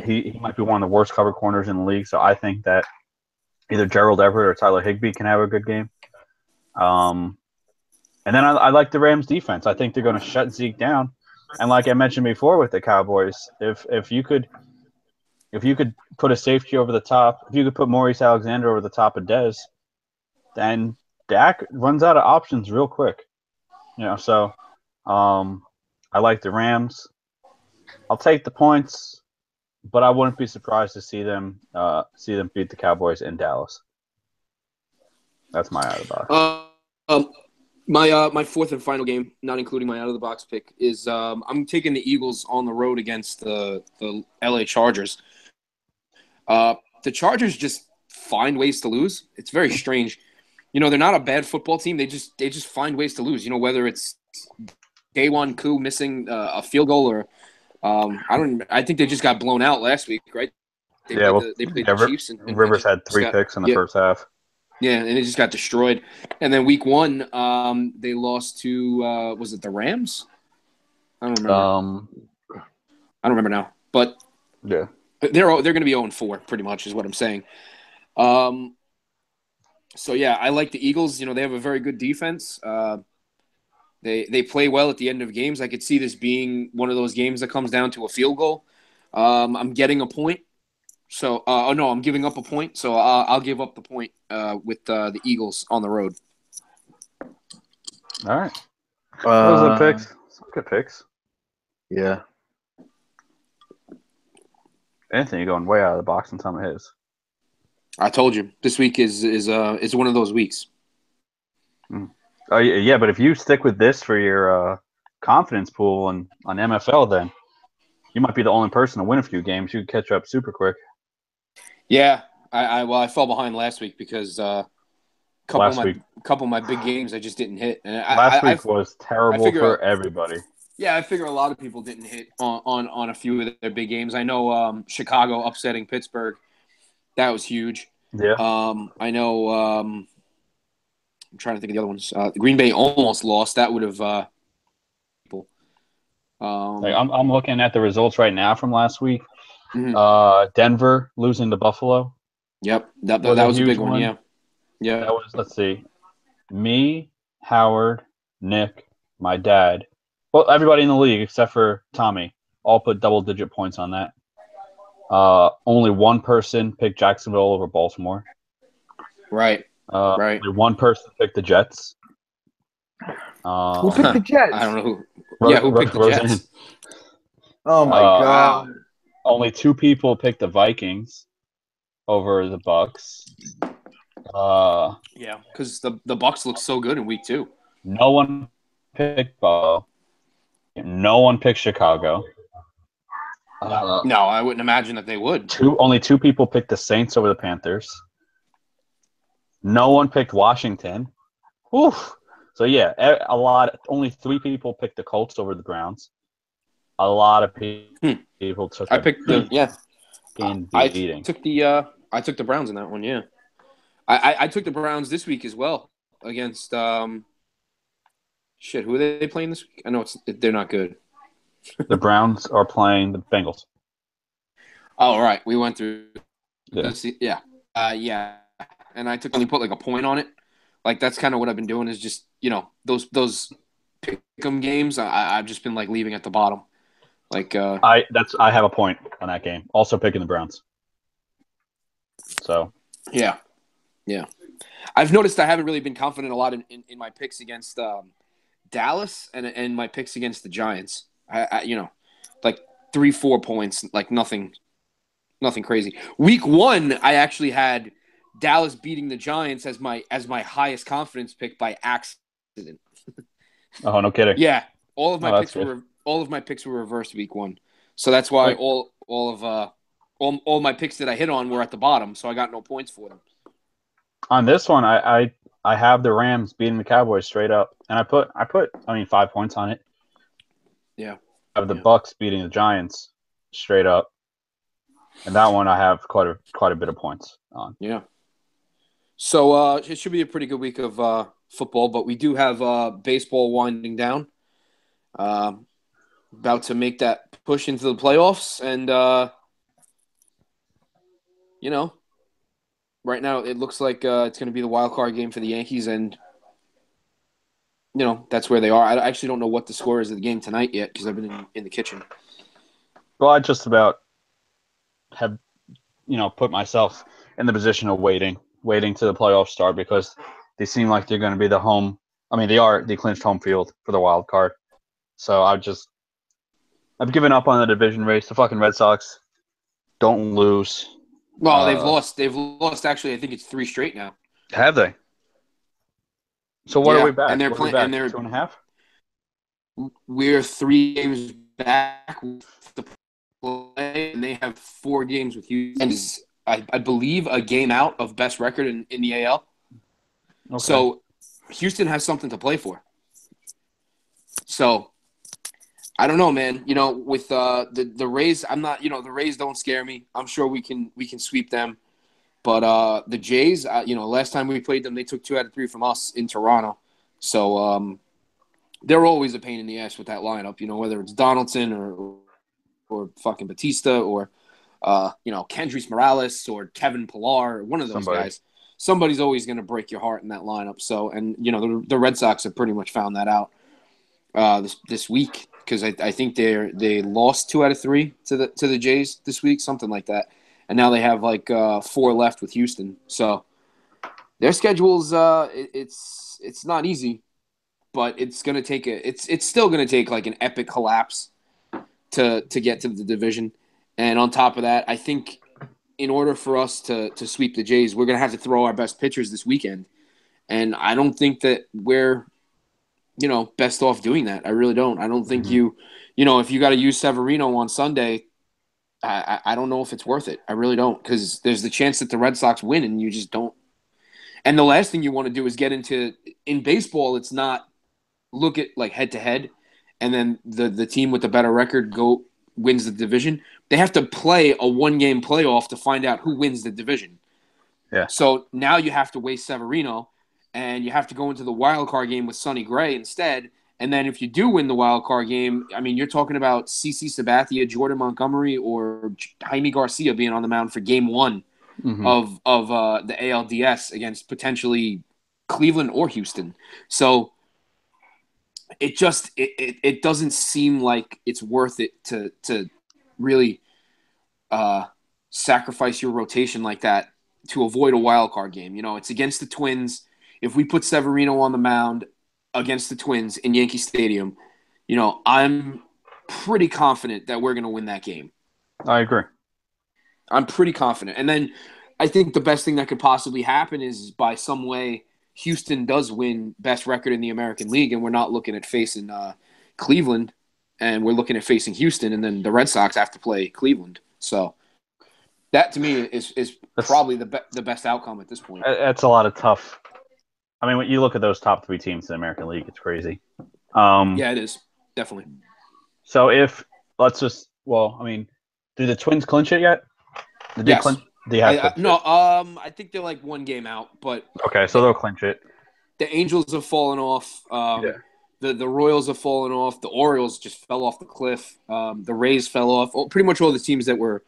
he might be one of the worst cover corners in the league. So I think that either Gerald Everett or Tyler Higbee can have a good game. And then I like the Rams defense. I think they're going to shut Zeke down. And like I mentioned before with the Cowboys, if you could put a safety over the top, if you could put Maurice Alexander over the top of Dez, then Dak runs out of options real quick. So I like the Rams. I'll take the points, but I wouldn't be surprised to see them beat the Cowboys in Dallas. That's my out of the box. My fourth and final game, not including my out of the box pick, is I'm taking the Eagles on the road against the LA Chargers. The Chargers just find ways to lose. It's very strange. They're not a bad football team. They just find ways to lose. Whether it's Day-One Koo missing a field goal or I think they just got blown out last week, right? They played the Chiefs and Rivers had 3 picks in the first half. Yeah, and it just got destroyed. And then week 1, they lost to was it the Rams? I don't remember. I don't remember now. But yeah, they're going to be 0-4 pretty much is what I'm saying. So yeah, I like the Eagles. They have a very good defense. They play well at the end of games. I could see this being one of those games that comes down to a field goal. I'm getting a point. So, no, I'm giving up a point. So I'll give up the point with the Eagles on the road. All right. Those are the picks. Some good picks. Yeah. Anthony going way out of the box on some of his. I told you this week is one of those weeks. Oh yeah, but if you stick with this for your confidence pool on MFL, then you might be the only person to win a few games. You could catch up super quick. Yeah, I fell behind last week because a couple of my big games I just didn't hit. And last week was terrible for everybody. Yeah, I figure a lot of people didn't hit on a few of their big games. I know Chicago upsetting Pittsburgh. That was huge. Yeah. I know I'm trying to think of the other ones. Green Bay almost lost. That would have people. I'm looking at the results right now from last week. Mm-hmm. Denver losing to Buffalo. Yep, that was a big one. Yeah. That was, let's see, me, Howard, Nick, my dad. Well, everybody in the league except for Tommy all put double-digit points on that. Only one person picked Jacksonville over Baltimore. Right. Right. Only one person picked the Jets. Who picked the Jets? I don't know who. Who picked the Jets? Oh my God! Only 2 people picked the Vikings over the Bucks. Yeah, because the Bucks look so good in week 2. No one picked Buffalo. No one picked Chicago. No, I wouldn't imagine that they would. Only 2 people picked the Saints over the Panthers. No one picked Washington. Oof. So yeah, only 3 people picked the Colts over the Browns. a lot of people took I picked the game I beating. took the Browns in that one. Yeah, I took the Browns this week as well against shit. Who are they playing this week? I know they're not good. The Browns are playing the Bengals. Oh, all right. We went through Yeah. this. Yeah. Yeah. And I only put like a point on it. Like that's kind of what I've been doing is just, those pick'em games. I've just been like leaving at the bottom. Like I have a point on that game. Also picking the Browns. So yeah. Yeah. I've noticed I haven't really been confident a lot in my picks against Dallas and my picks against the Giants. I like 3-4 points, like nothing crazy. Week 1, I actually had Dallas beating the Giants as my highest confidence pick by accident. oh, no kidding. Yeah, all of my picks were reversed week 1, so that's why all my picks that I hit on were at the bottom, so I got no points for them. On this one, I have the Rams beating the Cowboys straight up, and I put 5 points on it. Yeah, I have the Bucks beating the Giants straight up, and that one I have quite a bit of points on. Yeah. So it should be a pretty good week of football, but we do have baseball winding down. About to make that push into the playoffs, and right now it looks like it's going to be the wild card game for the Yankees, and that's where they are. I actually don't know what the score is of the game tonight yet because I've been in the kitchen. Well, I just about have put myself in the position of waiting to the playoffs start because they seem like they're going to be the home. I mean, they clinched home field for the wild card. So I've given up on the division race. The fucking Red Sox don't lose. Well, they've lost. They've lost. Actually, I think it's 3 straight now. Have they? So what are we back? And they're playing. And they're 2.5. We're 3 games back with the play, and they have 4 games with you. And I believe a game out of best record in the AL. Okay. So Houston has something to play for. So I don't know, man. With the Rays, I'm not. The Rays don't scare me. I'm sure we can sweep them. But the Jays, last time we played them, they took 2 out of 3 from us in Toronto. So they're always a pain in the ass with that lineup. Whether it's Donaldson or fucking Batista or Kendrys Morales or Kevin Pillar, one of those guys. Somebody's always going to break your heart in that lineup. So, and the Red Sox have pretty much found that out this week because I think they lost 2 out of 3 to the Jays this week, something like that, and now they have like 4 left with Houston. So their schedule's it's not easy, but it's gonna take it's still gonna take like an epic collapse to get to the division. And on top of that, I think in order for us to sweep the Jays, we're going to have to throw our best pitchers this weekend. And I don't think that we're, best off doing that. I really don't. I don't think if you got to use Severino on Sunday, I don't know if it's worth it. I really don't, because there's the chance that the Red Sox win and you just don't. And the last thing you want to do is get in baseball, it's not look at like head to head and then the team with the better record wins the division. They have to play a 1-game playoff to find out who wins the division. Yeah. So now you have to waste Severino, and you have to go into the wild card game with Sonny Gray instead. And then if you do win the wild card game, I mean, you're talking about CC Sabathia, Jordan Montgomery, or Jaime Garcia being on the mound for game 1 of the ALDS against potentially Cleveland or Houston. So it doesn't seem like it's worth it to really sacrifice your rotation like that to avoid a wild card game. It's against the Twins. If we put Severino on the mound against the Twins in Yankee Stadium, I'm pretty confident that we're going to win that game. I agree. I'm pretty confident. And then I think the best thing that could possibly happen is by some way Houston does win best record in the American League, and we're not looking at facing Cleveland, and we're looking at facing Houston, and then the Red Sox have to play Cleveland. So that to me is probably the best outcome at this point. That's a lot of tough. I mean, when you look at those top 3 teams in the American League, it's crazy. Yeah, it is. Definitely. So if let's just. Well, I mean, do the Twins clinch it yet? Did they Yes. clinch? They have clinched No. it. I think they're like one game out, but Okay, so they'll clinch it. the Angels have fallen off. The Royals have fallen off. The Orioles just fell off the cliff. The Rays fell off. Pretty much all the teams that were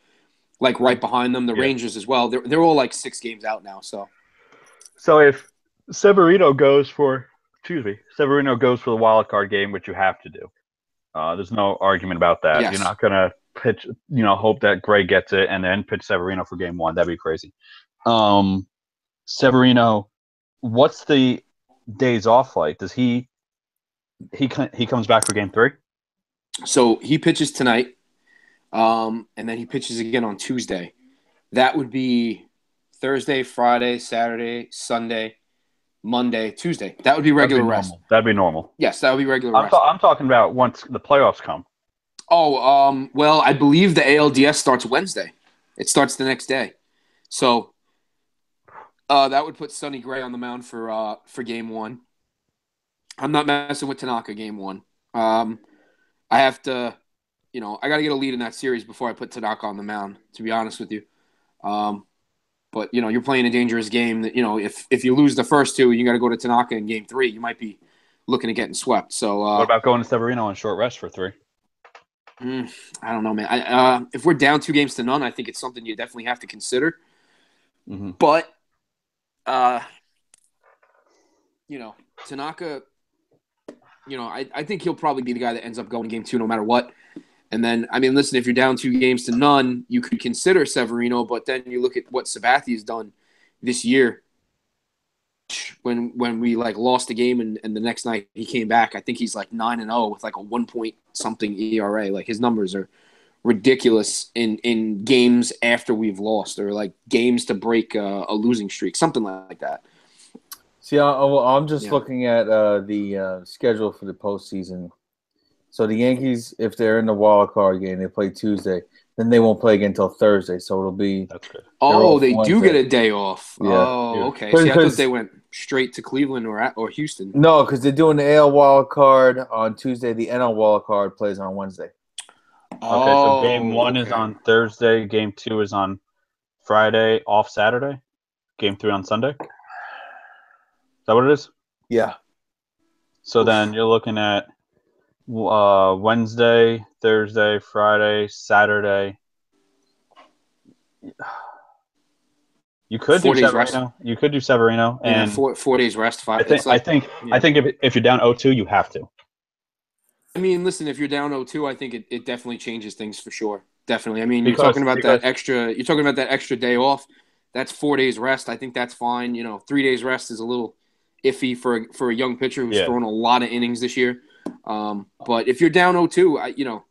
like right behind them. The Rangers as well. They're all like 6 games out now. So if Severino goes for the wild card game, which you have to do. There's no argument about that. Yes. You're not gonna pitch, hope that Gray gets it and then pitch Severino for game 1. That'd be crazy. Severino, what's the days off like? Does he comes back for game 3? So he pitches tonight, and then he pitches again on Tuesday. That would be Thursday, Friday, Saturday, Sunday, Monday, Tuesday. That would be regular rest. That'd be normal. Yes, that would be regular rest. I'm talking about once the playoffs come. Oh, well, I believe the ALDS starts Wednesday. It starts the next day. So that would put Sonny Gray on the mound for game 1. I'm not messing with Tanaka game 1. I have to, I got to get a lead in that series before I put Tanaka on the mound, to be honest with you. But, you're playing a dangerous game that, if you lose the first 2, you got to go to Tanaka in game 3. You might be looking at getting swept. So what about going to Severino on short rest for 3? I don't know, man. If we're down 2-0, I think it's something you definitely have to consider. Mm-hmm. But, Tanaka, I think he'll probably be the guy that ends up going game 2 no matter what. And then, listen, if you're down 2-0, you could consider Severino, but then you look at what Sabathia has done this year. When we lost the game and the next night he came back, I think he's 9-0 with a 1 point something ERA. His numbers are ridiculous in games after we've lost, or games to break a losing streak, something like that. See, I'm just looking at the schedule for the postseason. So the Yankees, if they're in the wild card game, they play Tuesday. Then they won't play again until Thursday. So it'll be. That's good. Oh, they do get a day off. Yeah. Oh, okay. See, I thought they went straight to Cleveland or Houston. No, because they're doing the AL wild card on Tuesday. The NL wild card plays on Wednesday. Okay, so game 1 is on Thursday. Game 2 is on Friday, off Saturday. Game 3 on Sunday. Is that what it is? Yeah. So then you're looking at Wednesday, Thursday, Friday, Saturday. You could do Severino. Rest. You could do Severino, and 4 days rest. 5. I think if you're down 0-2, you have to. Listen, if you're down 0-2, I think it definitely changes things for sure. Definitely. You're talking about that extra day off. That's 4 days rest. I think that's fine. 3 days rest is a little iffy for a young pitcher who's thrown a lot of innings this year. But if you're down 0-2,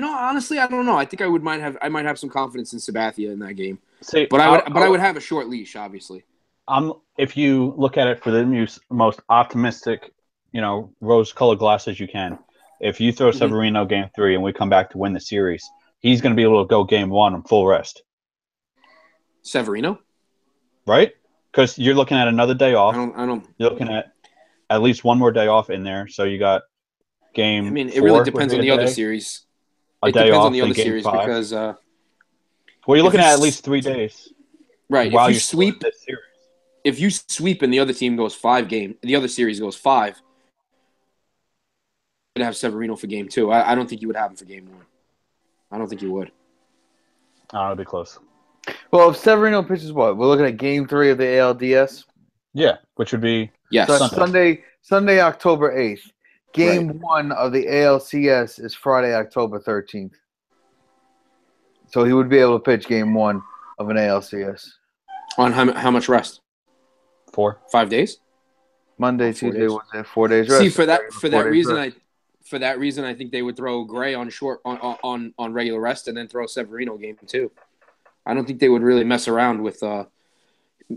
honestly, I don't know. I think I might have some confidence in Sabathia in that game. But I would have a short leash, obviously. If you look at it for the most optimistic, rose-colored glasses you can, if you throw Severino game 3 and we come back to win the series, he's going to be able to go game 1 on full rest. Severino? Right? Because you're looking at another day off. I don't. You're looking at least one more day off in there. So you got game. It really depends on the other series. It depends on the other series because. Well, you're looking at least 3 days. Right. While if you sweep this series. If you sweep and the other team goes 5 games, the other series goes 5. You'd have Severino for game 2. I don't think you would have him for game 1. I don't think you would. It'll be close. Well, if Severino pitches what? We're looking at game 3 of the ALDS? Yeah, which would be Sunday, October 8th. Game 1 of the ALCS is Friday, October 13th. So he would be able to pitch game 1 of an ALCS. On how much rest? 4. 5 days? Monday, Tuesday, Wednesday, 4 days rest. See, for that reason, I think they would throw Gray on regular rest and then throw Severino game 2. I don't think they would really mess around with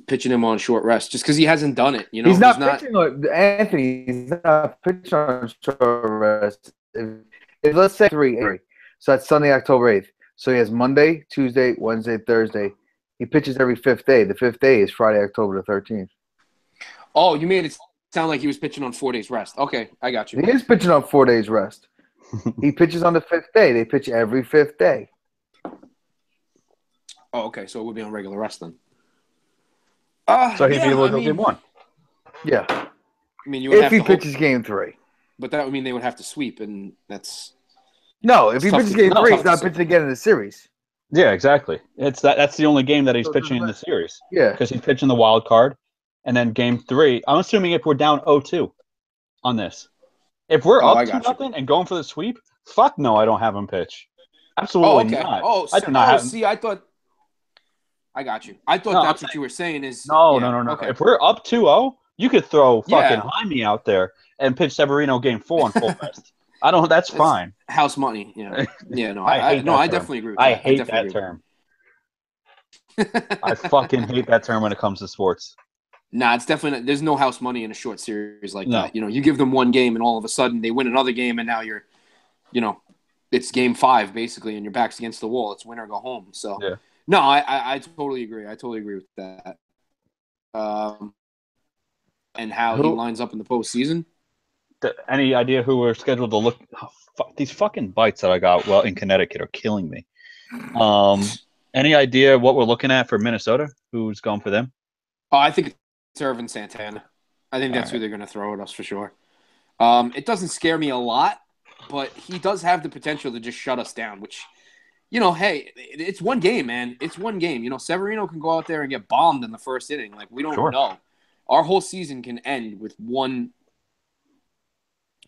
pitching him on short rest just because he hasn't done it. He's not pitching Anthony. He's not pitching on short rest. If let's say 3, so that's Sunday, October 8th. So he has Monday, Tuesday, Wednesday, Thursday. He pitches every 5th day. The 5th day is Friday, October the 13th. Oh, you made it sound like he was pitching on 4 days rest. Okay, I got you. He is pitching on 4 days rest. He pitches on the 5th day. They pitch every 5th day. Oh, okay. So it would be on regular rest then. So he'd be able to go game 1. Yeah. I mean, you would If have he to pitches game 3. but that would mean they would have to sweep, and that's No, if he tough pitches to- game no, 3, tough he's not to see. pitching again in the series. Yeah, exactly. That's the only game that he's So pitching in the doesn't series. Yeah. Because he's pitching the wild card, and then game 3. I'm assuming if we're down 0-2 on this, if we're I up got 2-0 and going for the sweep, fuck no, I don't have him pitch. Oh, Absolutely okay. not. Oh, I do not have. see, I thought. I got you. I thought No, that's I'm what you were saying. Is No. Okay. If we're up 2-0, you could throw fucking Yeah. Jaime out there and pitch Severino game 4 on full rest. I don't. That's fine. House money. Yeah. Yeah. No. I hate that I term. definitely agree with I that. hate definitely that term. agree. I fucking hate that term when it comes to sports. Nah, it's definitely there's no house money in a short series like No. that. You give them one game and all of a sudden they win another game and now you're, it's game 5 basically and your back's against the wall. It's win or go home. So Yeah. no, I totally agree. I totally agree with that. And how he lines up in the postseason. Any idea who we're scheduled to look? Oh, these fucking bites that I got in Connecticut are killing me. Any idea what we're looking at for Minnesota? Who's going for them? Oh, I think it's Irvin Santana. I think that's who they're going to throw at us for sure. It doesn't scare me a lot, but he does have the potential to just shut us down, which, hey, it's one game, man. It's one game. Severino can go out there and get bombed in the first inning. Like, we don't know. Our whole season can end with one.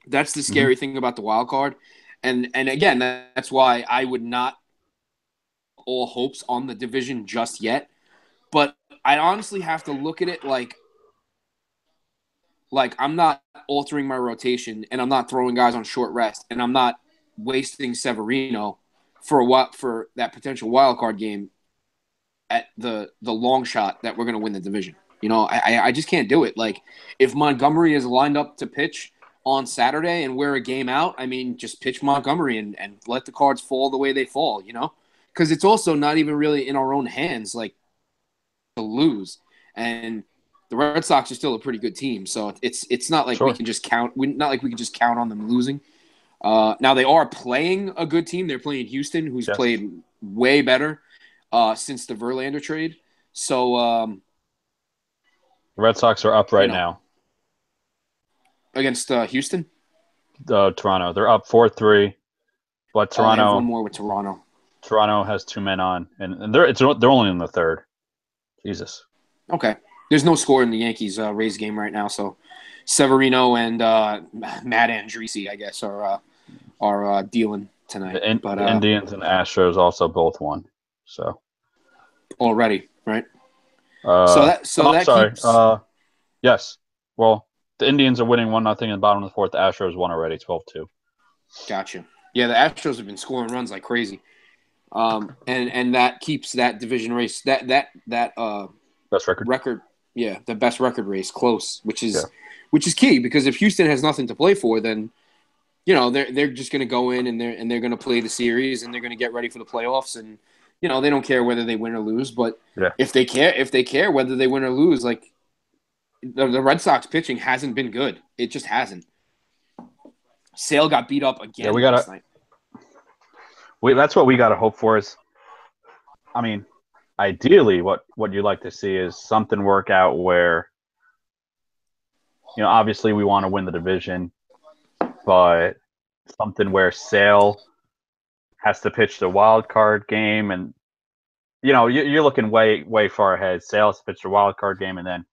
That's the scary thing about the wild card. And again, that's why I would not all hopes on the division just yet. But I honestly have to look at it like I'm not altering my rotation and I'm not throwing guys on short rest and I'm not wasting Severino for that potential wild card game at the long shot that we're going to win the division. I just can't do it. Like, if Montgomery is lined up to pitch on Saturday and we're a game out, I mean, just pitch Montgomery and let the cards fall the way they fall, because it's also not even really in our own hands, like, to lose. And the Red Sox are still a pretty good team, so it's not like we can just count. Not like we can just count on them losing. Now they are playing a good team. They're playing Houston, who's played way better since the Verlander trade. So the Red Sox are up right now against Houston. Toronto, they're up 4-3, but Toronto I have one more with Toronto. Toronto has 2 men on, and they're only in the third. Jesus. Okay. There's no score in the Yankees Rays game right now, so Severino and Matt Andriese, I guess, are dealing tonight. The Indians and Astros also both won. So already, right? Sorry. Yes. Well, the Indians are winning 1-0 in the bottom of the fourth. The Astros won already, 12-2. Gotcha. Yeah, the Astros have been scoring runs like crazy. And that keeps that division race that best record. Yeah, the best record race close, which is key, because if Houston has nothing to play for, then they're just going to go in and they're going to play the series and they're going to get ready for the playoffs, and they don't care whether they win or lose. But if they care whether they win or lose, like the Red Sox pitching hasn't been good. It just hasn't. Sale got beat up again last night. That's what we got to hope for. Is, I mean, ideally, what you'd like to see is something work out where, obviously we want to win the division, but something where Sale has to pitch the wild card game, and you're looking way far ahead. Sale has to pitch the wild card game, and then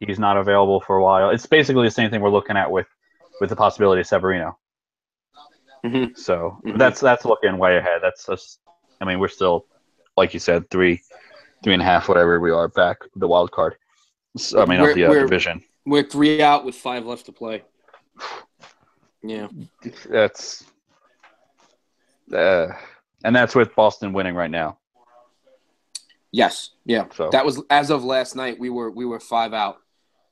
he's not available for a while. It's basically the same thing we're looking at with the possibility of Severino. Mm-hmm. So that's looking way ahead. That's just, we're still, like you said, 3.5, whatever we are, back the wild card. So, of the division. We're 3 out with 5 left to play. Yeah, that's and that's with Boston winning right now. Yes, yeah. So that was as of last night. We were 5 out.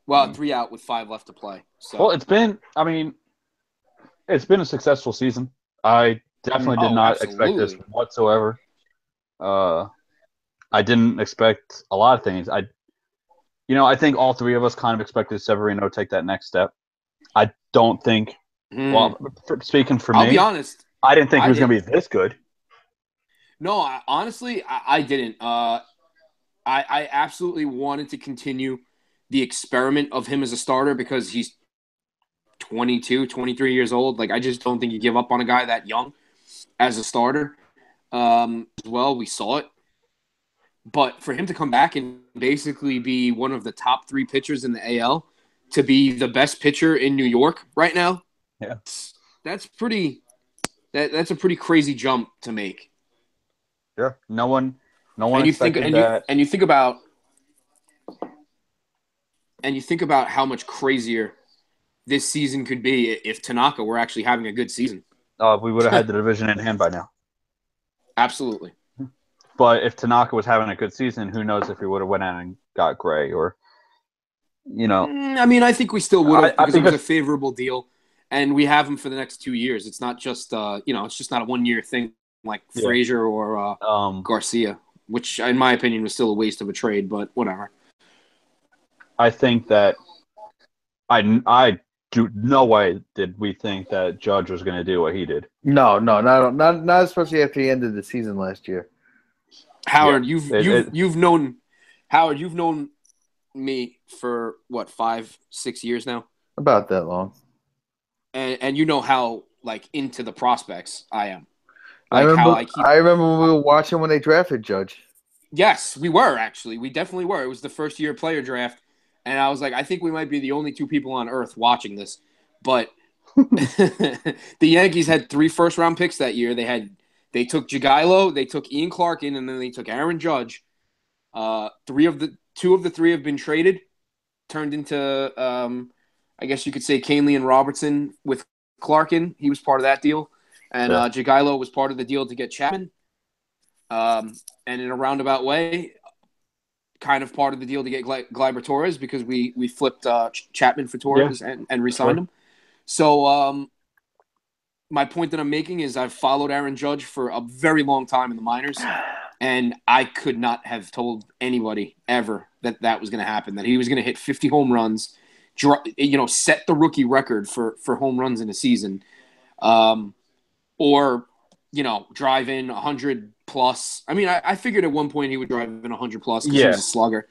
Well, 3 out with 5 left to play. So. Well, it's been a successful season. I definitely did not expect this whatsoever. I didn't expect a lot of things. I think all 3 of us kind of expected Severino to take that next step. I don't think Well, speaking for I'll me, be honest. I didn't think he was going to be this good. No, honestly, I didn't. I absolutely wanted to continue the experiment of him as a starter because he's 22, 23 years old. Like, I just don't think you give up on a guy that young as a starter. As well, we saw it. But for him to come back and basically be one of the top 3 pitchers in the AL, to be the best pitcher in New York right now, that's pretty. That's a pretty crazy jump to make. Sure, no one And you think, expected that. and you think about how much crazier this season could be if Tanaka were actually having a good season. We would have had the division in hand by now. Absolutely. But if Tanaka was having a good season, who knows if he would have went out and got Gray or, I mean, I think we still would have because it was a favorable deal, and we have him for the next 2 years. It's not just it's just not a 1-year thing like Frazier or Garcia, which in my opinion was still a waste of a trade, but whatever. I think that I do no way did we think that Judge was going to do what he did. No, not especially after he ended the season last year. Howard, you've known me for what 5-6 years now. About that long. And you know how like into the prospects I am. Like I remember when we were watching when they drafted Judge. Yes, we were actually. We definitely were. It was the first year player draft, and I was like, I think we might be the only 2 people on earth watching this. But the Yankees had 3 first-round picks that year. They took Jagielo, they took Ian Clark in, and then they took Aaron Judge. 2 of the 3 have been traded, turned into I guess you could say Canely and Robertson with Clarkin. He was part of that deal. And Jagielo was part of the deal to get Chapman. And in a roundabout way, kind of part of the deal to get Gleyber Torres because we flipped Chapman for Torres and re-signed him. So my point that I'm making is I've followed Aaron Judge for a very long time in the minors, and I could not have told anybody ever that was going to happen, that he was going to hit 50 home runs, set the rookie record for home runs in a season, or drive in 100 plus. I mean, I figured at one point he would drive in 100 plus because he was a slugger.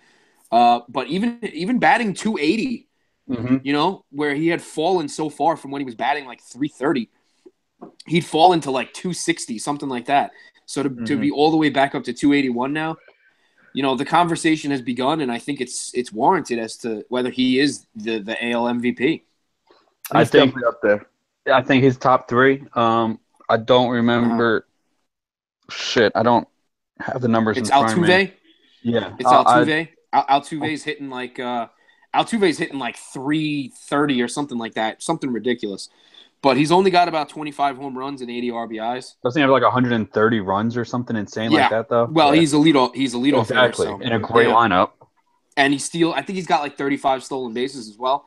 But even batting 280, where he had fallen so far from when he was batting like 330, he'd fall into like 260, something like that. So to be all the way back up to 281 now, the conversation has begun, and I think it's warranted as to whether he is the AL MVP. I think up there. I think he's top 3. I don't remember. Shit, I don't have the numbers in front of me. Altuve? Yeah. It's Altuve. Altuve's hitting like 330 or something like that. Something ridiculous. But he's only got about 25 home runs and 80 RBIs. Doesn't he have like 130 runs or something insane like that though? Well, he's a leadoff exactly. hitter, so. In a great lineup. And I think he's got like 35 stolen bases as well.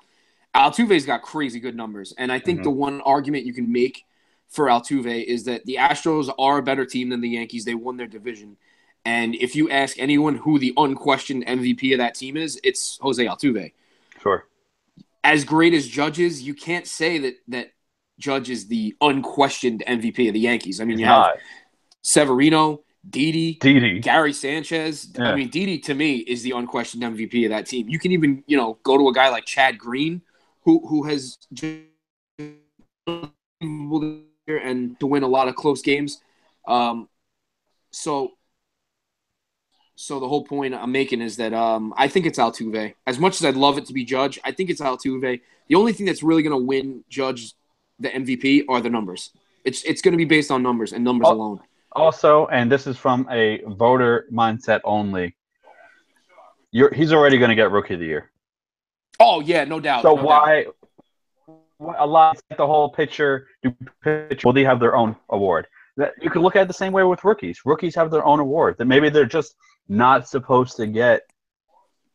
Altuve's got crazy good numbers. And I think the one argument you can make for Altuve is that the Astros are a better team than the Yankees. They won their division. And if you ask anyone who the unquestioned MVP of that team is, it's Jose Altuve. Sure. As great as Judge is, you can't say that Judge is the unquestioned MVP of the Yankees. I mean, you have Severino, Didi, Gary Sanchez. Yeah. I mean, Didi, to me, is the unquestioned MVP of that team. You can even, go to a guy like Chad Green, who has and to win a lot of close games. So the whole point I'm making is that I think it's Altuve. As much as I'd love it to be Judge, I think it's Altuve. The only thing that's really going to win Judge the MVP are the numbers. It's going to be based on numbers and numbers alone. Also, and this is from a voter mindset only, he's already going to get Rookie of the Year. Oh, yeah, no doubt. So why a lot like the whole pitcher, will they have their own award? That you could look at it the same way with rookies. Rookies have their own award. That maybe they're just not supposed to get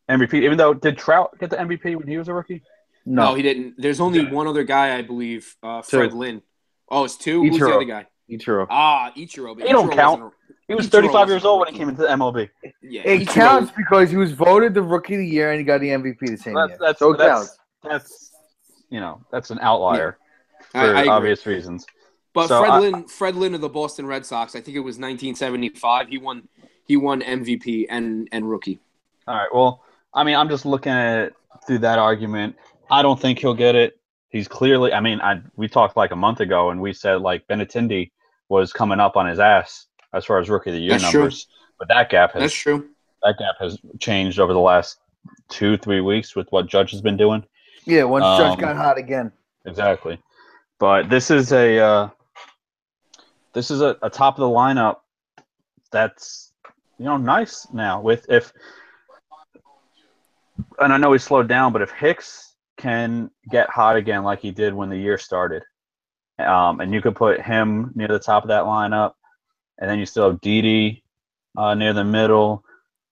MVP. Even though, did Trout get the MVP when he was a rookie? No, he didn't. There's only one other guy, I believe, Fred Lynn. Oh, it's 2? Who's the other guy? Ichiro. Ichiro. But he don't count. He was 35 years old when he came into the MLB. Yeah, it counts because he was voted the Rookie of the Year and he got the MVP the same year. So it counts. That's an outlier. for I agree. obvious reasons. But So Fred Lynn of the Boston Red Sox, I think it was 1975. He won MVP and rookie. All right. Well, I mean, I'm just looking at it through that argument. I don't think he'll get it. He's clearly. I mean, we talked like a month ago, and we said like Benintendi was coming up on his ass as far as rookie of the year numbers. True. But that gap has changed over the last 2-3 weeks with what Judge has been doing. Yeah, once Judge got hot again. Exactly. But this is a top of the lineup that's nice now and I know he slowed down, but if Hicks can get hot again like he did when the year started, and you could put him near the top of that lineup, and then you still have Didi near the middle.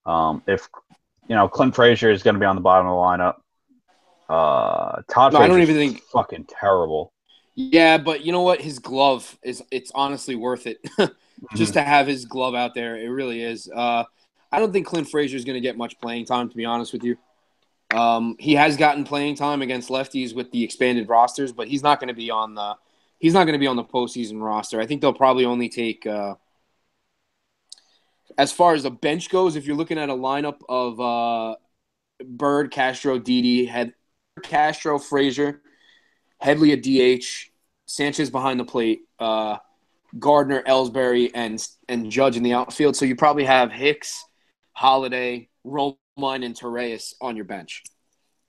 If Clint Frazier is going to be on the bottom of the lineup, Todd Frazier, I don't even think fucking terrible. Yeah, but you know what? His glove it's honestly worth it just to have his glove out there. It really is. I don't think Clint Frazier is going to get much playing time, to be honest with you. He has gotten playing time against lefties with the expanded rosters, but he's not going to be on the postseason roster. I think they'll probably only take as far as the bench goes, if you're looking at a lineup of Bird, Castro, Didi, Castro, Frazier, Headley at DH, Sanchez behind the plate, Gardner, Ellsbury, and Judge in the outfield. So you probably have Hicks, Holiday, Romine, and Torreyes on your bench.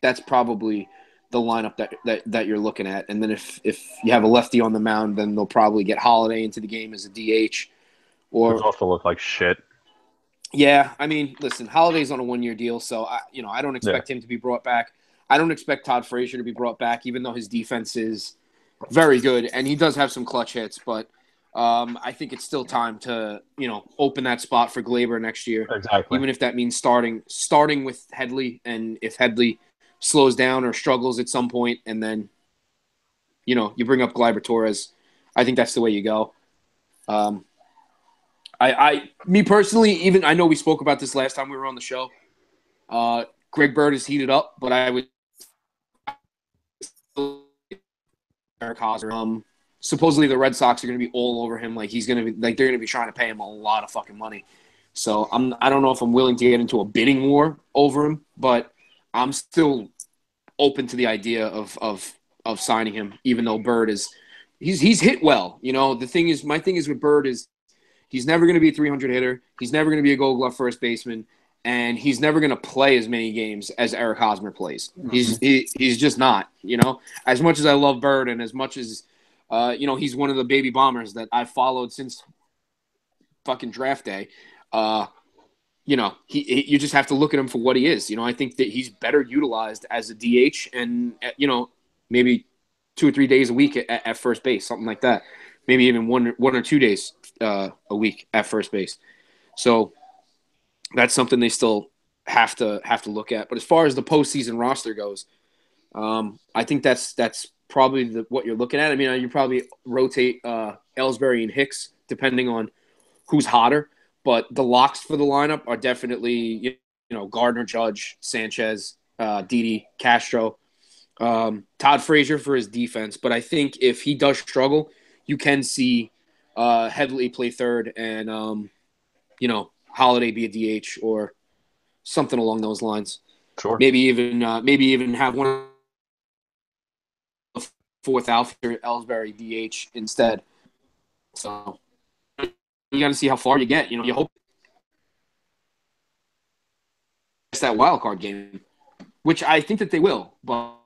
That's probably the lineup that you're looking at. And then if you have a lefty on the mound, then they'll probably get Holiday into the game as a DH. Or also look like shit. Yeah, I mean, listen, Holiday's on a 1-year deal, so I don't expect him to be brought back. I don't expect Todd Frazier to be brought back, even though his defense is very good and he does have some clutch hits. But I think it's still time to open that spot for Glaber next year. Exactly. Even if that means starting with Headley, and if Headley slows down or struggles at some point, and then you bring up Gleyber Torres. I think that's the way you go. Me personally, even I know we spoke about this last time we were on the show. Greg Bird is heated up, but I would Eric Hosmer. Supposedly the Red Sox are going to be all over him. Like they're going to be trying to pay him a lot of fucking money. So I don't know if I'm willing to get into a bidding war over him, but I'm still open to the idea of signing him, even though Bird he's hit well. My thing is with Bird is he's never going to be a 300 hitter. He's never going to be a Gold Glove first baseman, and he's never going to play as many games as Eric Hosmer plays. He's just not. As much as I love Bird, and as much as he's one of the baby bombers that I've followed since fucking draft day. You just have to look at him for what he is. I think that he's better utilized as a DH, and maybe 2 or 3 days a week at first base, something like that. Maybe even one or 2 days a week at first base. So that's something they still have to look at. But as far as the postseason roster goes, I think that's probably what you're looking at. I mean, you probably rotate Ellsbury and Hicks depending on who's hotter. But the locks for the lineup are definitely, Gardner, Judge, Sanchez, Didi, Castro, Todd Frazier for his defense. But I think if he does struggle, you can see Headley play third and, Holiday be a DH or something along those lines. Sure. Maybe even have one of the fourth outfielder, Ellsbury, DH instead. So you got to see how far you get. You hope it's that wild card game, which I think that they will. But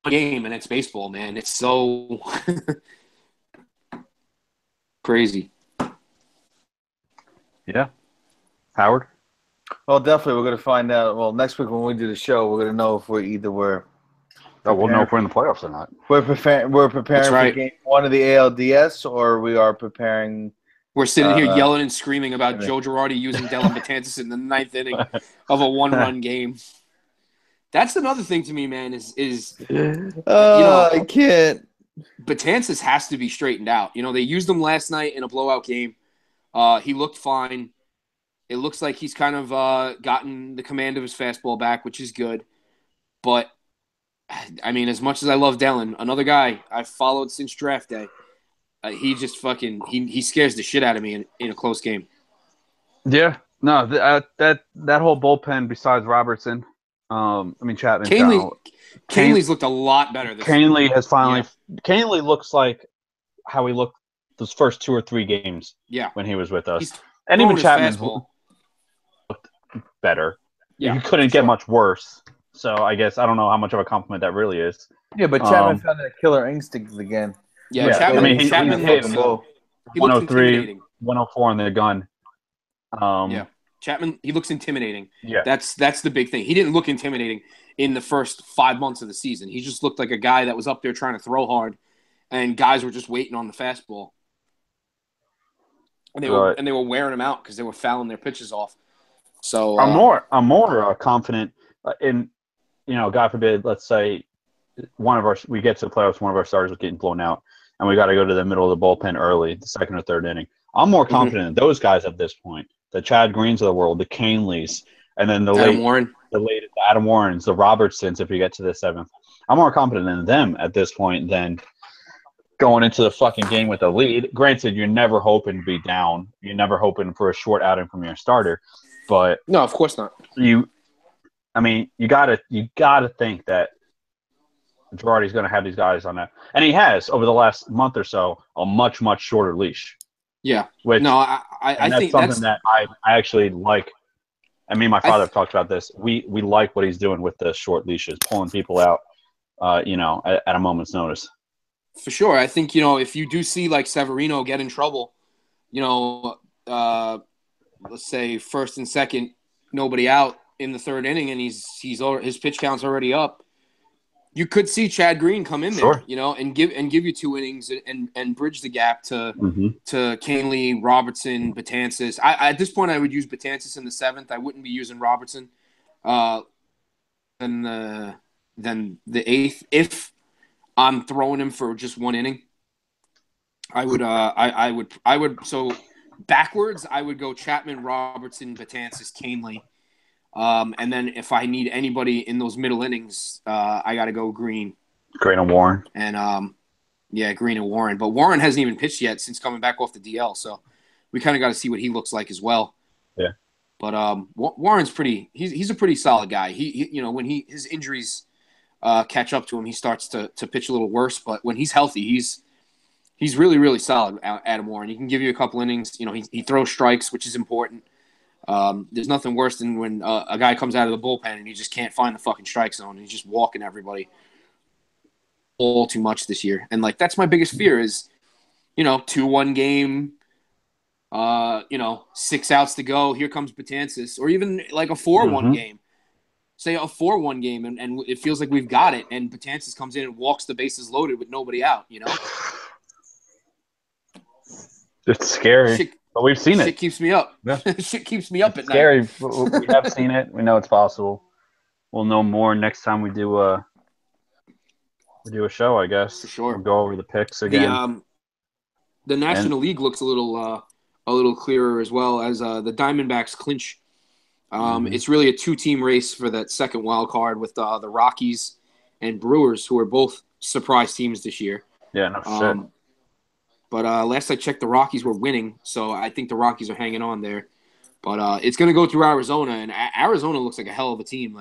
game, and it's baseball, man. It's so crazy. Yeah. Howard? Well, definitely we're going to find out. Well, next week when we do the show, we're going to know if we'll know if we're in the playoffs or not. We're preparing for game 1 of the ALDS, or we are preparing. We're sitting here yelling and screaming about Joe Girardi using Dylan Betances in the 9th inning of a 1-run game. That's another thing to me, man, is I can't. Betances has to be straightened out. They used him last night in a blowout game. He looked fine. It looks like he's kind of gotten the command of his fastball back, which is good. But I mean, as much as I love Dellin, another guy I've followed since draft day, he just fucking he scares the shit out of me in a close game. Yeah, no, that whole bullpen besides Robertson, I mean Chapman. Canley's looked a lot better this year. Canley has finally. Yeah. Canley looks like how he looked those first 2 or 3 games. Yeah. When he was with us, He's and even Chapman looked better. Yeah, he couldn't get much worse. So I guess I don't know how much of a compliment that really is. Yeah, but Chapman found that killer instinct again. Yeah, Chapman. I mean, Chapman hit looks, 103, 104 on the gun. Yeah, Chapman. He looks intimidating. Yeah, that's the big thing. He didn't look intimidating in the first 5 months of the season. He just looked like a guy that was up there trying to throw hard, and guys were just waiting on the fastball. And they were wearing him out because they were fouling their pitches off. So I'm more confident in, God forbid, let's say we get to the playoffs, one of our starters was getting blown out, and we got to go to the middle of the bullpen early, the second or third inning. I'm more confident in those guys at this point, the Chad Greens of the world, the Caneleys, and then the Adam Warrens, the Robertsons. If we get to the 7th, I'm more confident in them at this point than going into the fucking game with a lead. Granted, you're never hoping to be down. You're never hoping for a short outing from your starter. But no, of course not. You gotta think that Girardi's going to have these guys on that, and he has over the last month or so a much shorter leash. Yeah, I think that's something that I actually like. I mean, my father talked about this. We like what he's doing with the short leashes, pulling people out, at a moment's notice. For sure, I think if you do see like Severino get in trouble, let's say first and second, nobody out in the third inning, and his pitch count's already up. You could see Chad Green come in there, and give you 2 innings and bridge the gap to Canley, Robertson, Betances. At this point, I would use Betances in the 7th. I wouldn't be using Robertson. Then the 8th, if I'm throwing him for just 1 inning, I would. So backwards, I would go Chapman, Robertson, Betances, Canley. And then if I need anybody in those middle innings, I got to go Green and Warren. And Green and Warren. But Warren hasn't even pitched yet since coming back off the DL, so we kind of got to see what he looks like as well. Yeah. But Warren's he's a pretty solid guy. He when his injuries catch up to him, he starts to pitch a little worse. But when he's healthy, he's really, really solid. Adam Warren. He can give you a couple innings. He throws strikes, which is important. There's nothing worse than when a guy comes out of the bullpen and he just can't find the fucking strike zone. And he's just walking everybody all too much this year. And that's my biggest fear is, 2-1 game, 6 outs to go. Here comes Betances, or even like a 4-1 game. Say a 4-1 game, and it feels like we've got it. And Betances comes in and walks the bases loaded with nobody out. It's scary. But we've seen it. Shit keeps me up. Yeah. Shit keeps me up at night. Scary. We have seen it. We know it's possible. We'll know more next time we do a show, I guess. For sure. We'll go over the picks again. The National League looks a little clearer as well as the Diamondbacks clinch. It's really a 2-team race for that second wild card with the Rockies and Brewers, who are both surprise teams this year. Yeah, no shit. But last I checked, the Rockies were winning, so I think the Rockies are hanging on there. But it's going to go through Arizona, and Arizona looks like a hell of a team.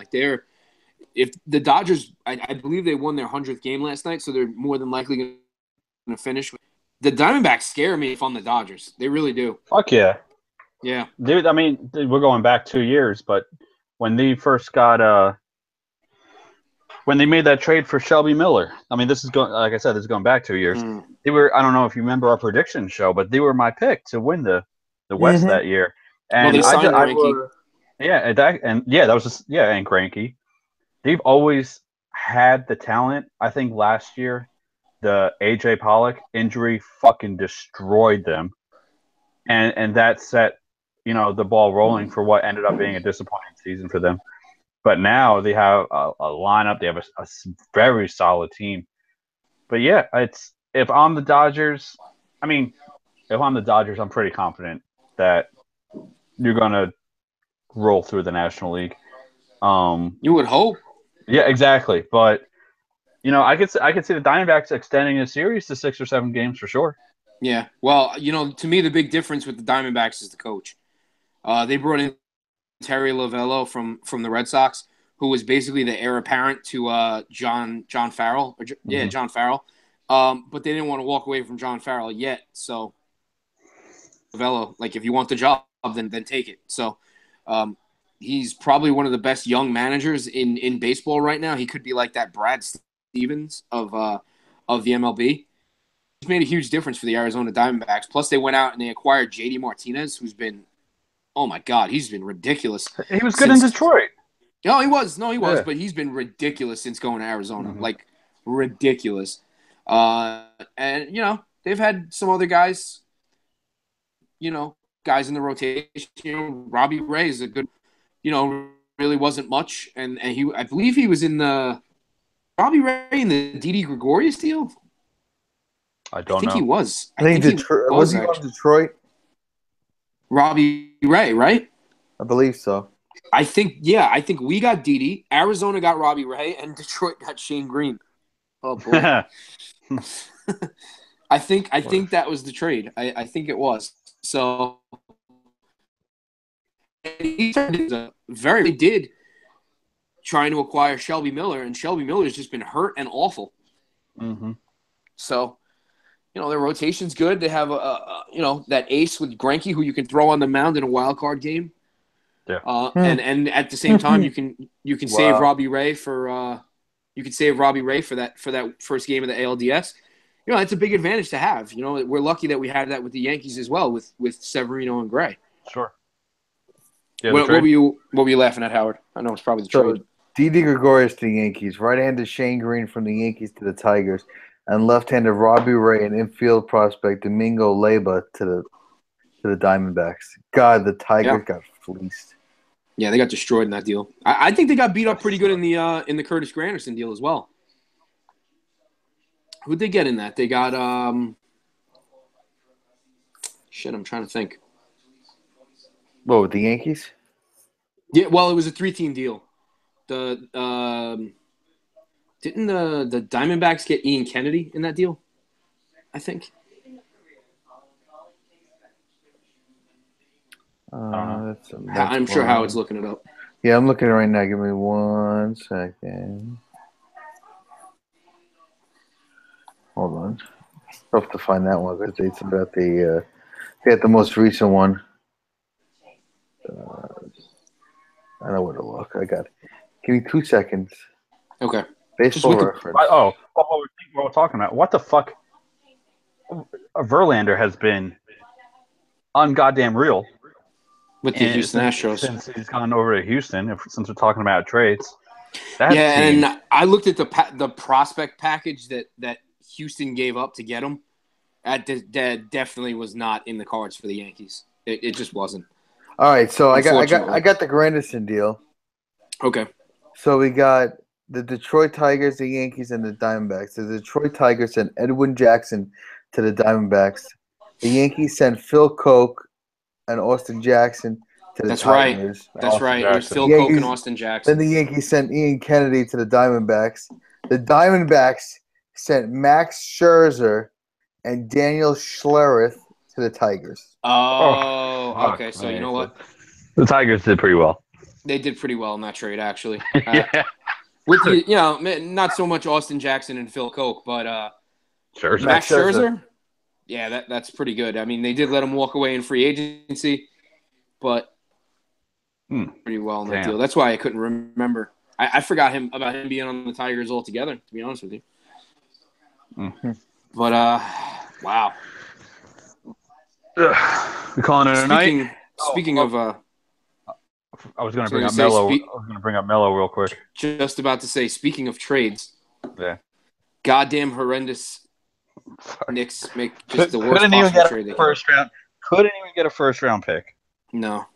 If the Dodgers, I believe they won their 100th game last night, so they're more than likely going to finish. The Diamondbacks scare me if I'm the Dodgers. They really do. Fuck yeah. Yeah. Dude, I mean, we're going back 2 years, but when they first got when they made that trade for Shelby Miller, I mean, this is going back 2 years. They were, I don't know if you remember our prediction show, but they were my pick to win the West that year. And they signed Greinke. That was just and Greinke. They've always had the talent. I think last year the AJ Pollock injury fucking destroyed them, and that set the ball rolling for what ended up being a disappointing season for them. But now they have a lineup. They have a very solid team. But yeah, if I'm the Dodgers, I'm pretty confident that you're gonna roll through the National League. You would hope. Yeah, exactly. But I could see the Diamondbacks extending the series to 6 or 7 games for sure. Yeah. Well, to me, the big difference with the Diamondbacks is the coach. They brought in Terry Lovello from the Red Sox, who was basically the heir apparent to John Farrell. John Farrell. But they didn't want to walk away from John Farrell yet. So, Lovello, like, if you want the job, then take it. So, he's probably one of the best young managers in baseball right now. He could be like that Brad Stevens of the MLB. He's made a huge difference for the Arizona Diamondbacks. Plus, they went out and they acquired JD Martinez, who's been, oh my God, he's been ridiculous. He was good in Detroit. No, he was. Yeah. But he's been ridiculous since going to Arizona. Like, ridiculous. And, they've had some other guys, guys in the rotation. Robbie Ray is a good, really wasn't much. And I believe he was in the Robbie Ray in the Didi Gregorius deal. I don't know. I think he was. I think Detroit. Was he on Detroit? Robbie Ray, right? I believe so. I think we got Didi, Arizona got Robbie Ray, and Detroit got Shane Green. Oh boy. I think that was the trade. I think it was. So he did trying to acquire Shelby Miller, and Shelby Miller's just been hurt and awful. Mm-hmm. So, their rotation's good. They have that ace with Greinke who you can throw on the mound in a wild card game. Yeah. And at the same time you can save Robbie Ray for that first game of the ALDS. It's a big advantage to have. We're lucky that we had that with the Yankees as well with Severino and Gray. Sure. Yeah, what were you laughing at, Howard? I know it's probably the trade. Didi Gregorius to the Yankees, right-handed Shane Green from the Yankees to the Tigers, and left-handed Robbie Ray and infield prospect Domingo Leyba to the Diamondbacks. God, the Tigers got fleeced. Yeah, they got destroyed in that deal. I think they got beat up pretty good in the Curtis Granderson deal as well. Who'd they get in that? They got shit, I'm trying to think. What, with the Yankees? Yeah, well, it was a 3-team deal. Didn't the Diamondbacks get Ian Kennedy in that deal? I think. I'm sure Howard's looking it up. Yeah, I'm looking right now. Give me 1 second. Hold on. Tough to find that one because it's about the most recent one. I know where to look. I got it. Give me 2 seconds. Okay. Baseball reference. What we're talking about. What the fuck? Verlander has been ungoddamn real. With the Houston Astros. Since he's gone over to Houston, since we're talking about trades. And I looked at the prospect package that Houston gave up to get him. That definitely was not in the cards for the Yankees. It just wasn't. All right, so I got the Granderson deal. Okay. So we got the Detroit Tigers, the Yankees, and the Diamondbacks. The Detroit Tigers sent Edwin Jackson to the Diamondbacks. The Yankees sent Phil Koch and Austin Jackson to the Tigers. That's right. It was Phil Koch and Austin Jackson. Then the Yankees sent Ian Kennedy to the Diamondbacks. The Diamondbacks sent Max Scherzer and Daniel Schlereth to the Tigers. Oh, okay. So you know what? The Tigers did pretty well. They did pretty well in that trade, actually. Yeah. With not so much Austin Jackson and Phil Koch, but Max Scherzer. Yeah, that's pretty good. I mean, they did let him walk away in free agency, but pretty well in that deal. That's why I couldn't remember. I forgot about him being on the Tigers altogether, to be honest with you. Mm-hmm. But wow. We calling it a night. Speaking of, I was going to bring up Melo. I was going to bring up Melo real quick. Just about to say, speaking of trades. Yeah. Goddamn horrendous. Knicks make just the worst possible trade they can. Couldn't even get a first-round pick. No.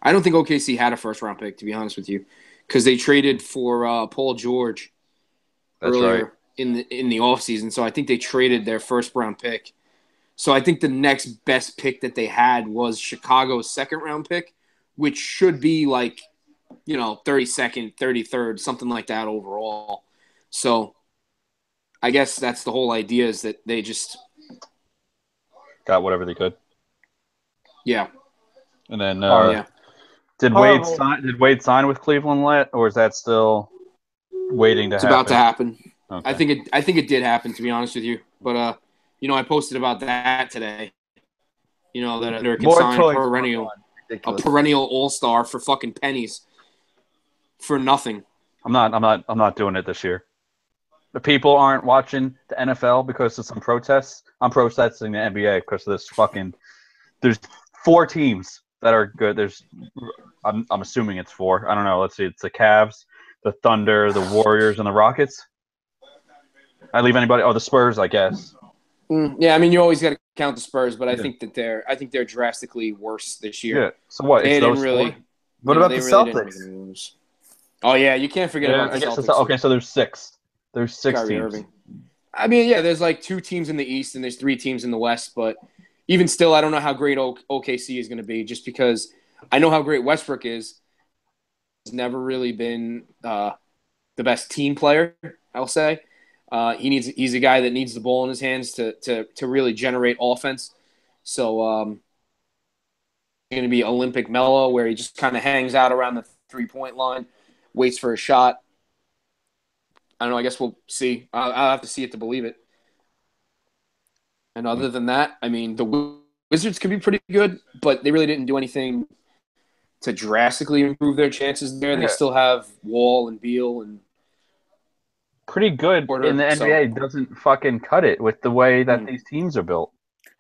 I don't think OKC had a first-round pick, to be honest with you, because they traded for Paul George earlier in the offseason. So I think they traded their first-round pick. So I think the next best pick that they had was Chicago's second-round pick, which should be like 32nd, 33rd, something like that overall. So I guess that's the whole idea, is that they just got whatever they could. Yeah. And then yeah. Did Wade sign with Cleveland yet, or is that still waiting to It's happen? about to happen. Okay. I think it did happen, to be honest with you. But I posted about that today. That there can sign a perennial all-star for fucking pennies for nothing. I'm not doing it this year. The people aren't watching the NFL because of some protests. I'm protesting the NBA because of this fucking. There's 4 teams that are good. I'm assuming it's 4. I don't know. Let's see. It's the Cavs, the Thunder, the Warriors, and the Rockets. I leave anybody? Oh, the Spurs, I guess. Yeah, I mean, you always got to count the Spurs, but I think they're drastically worse this year. Yeah. So what? They didn't really. What about the Celtics? Oh yeah, you can't forget about the Celtics. Okay, so there's 6. There's 6 Kyrie teams. Irving. I mean, yeah, there's like 2 teams in the East and there's 3 teams in the West, but even still, I don't know how great OKC is going to be, just because I know how great Westbrook is. He's never really been the best team player, I'll say. He's a guy that needs the ball in his hands to really generate offense. So going to be Olympic Melo, where he just kind of hangs out around the 3-point line, waits for a shot. I don't know. I guess we'll see. I'll have to see it to believe it. And other than that, I mean, the Wizards could be pretty good, but they really didn't do anything to drastically improve their chances there. They still have Wall and Beal and pretty good Porter, in the NBA. Doesn't fucking cut it with the way that these teams are built.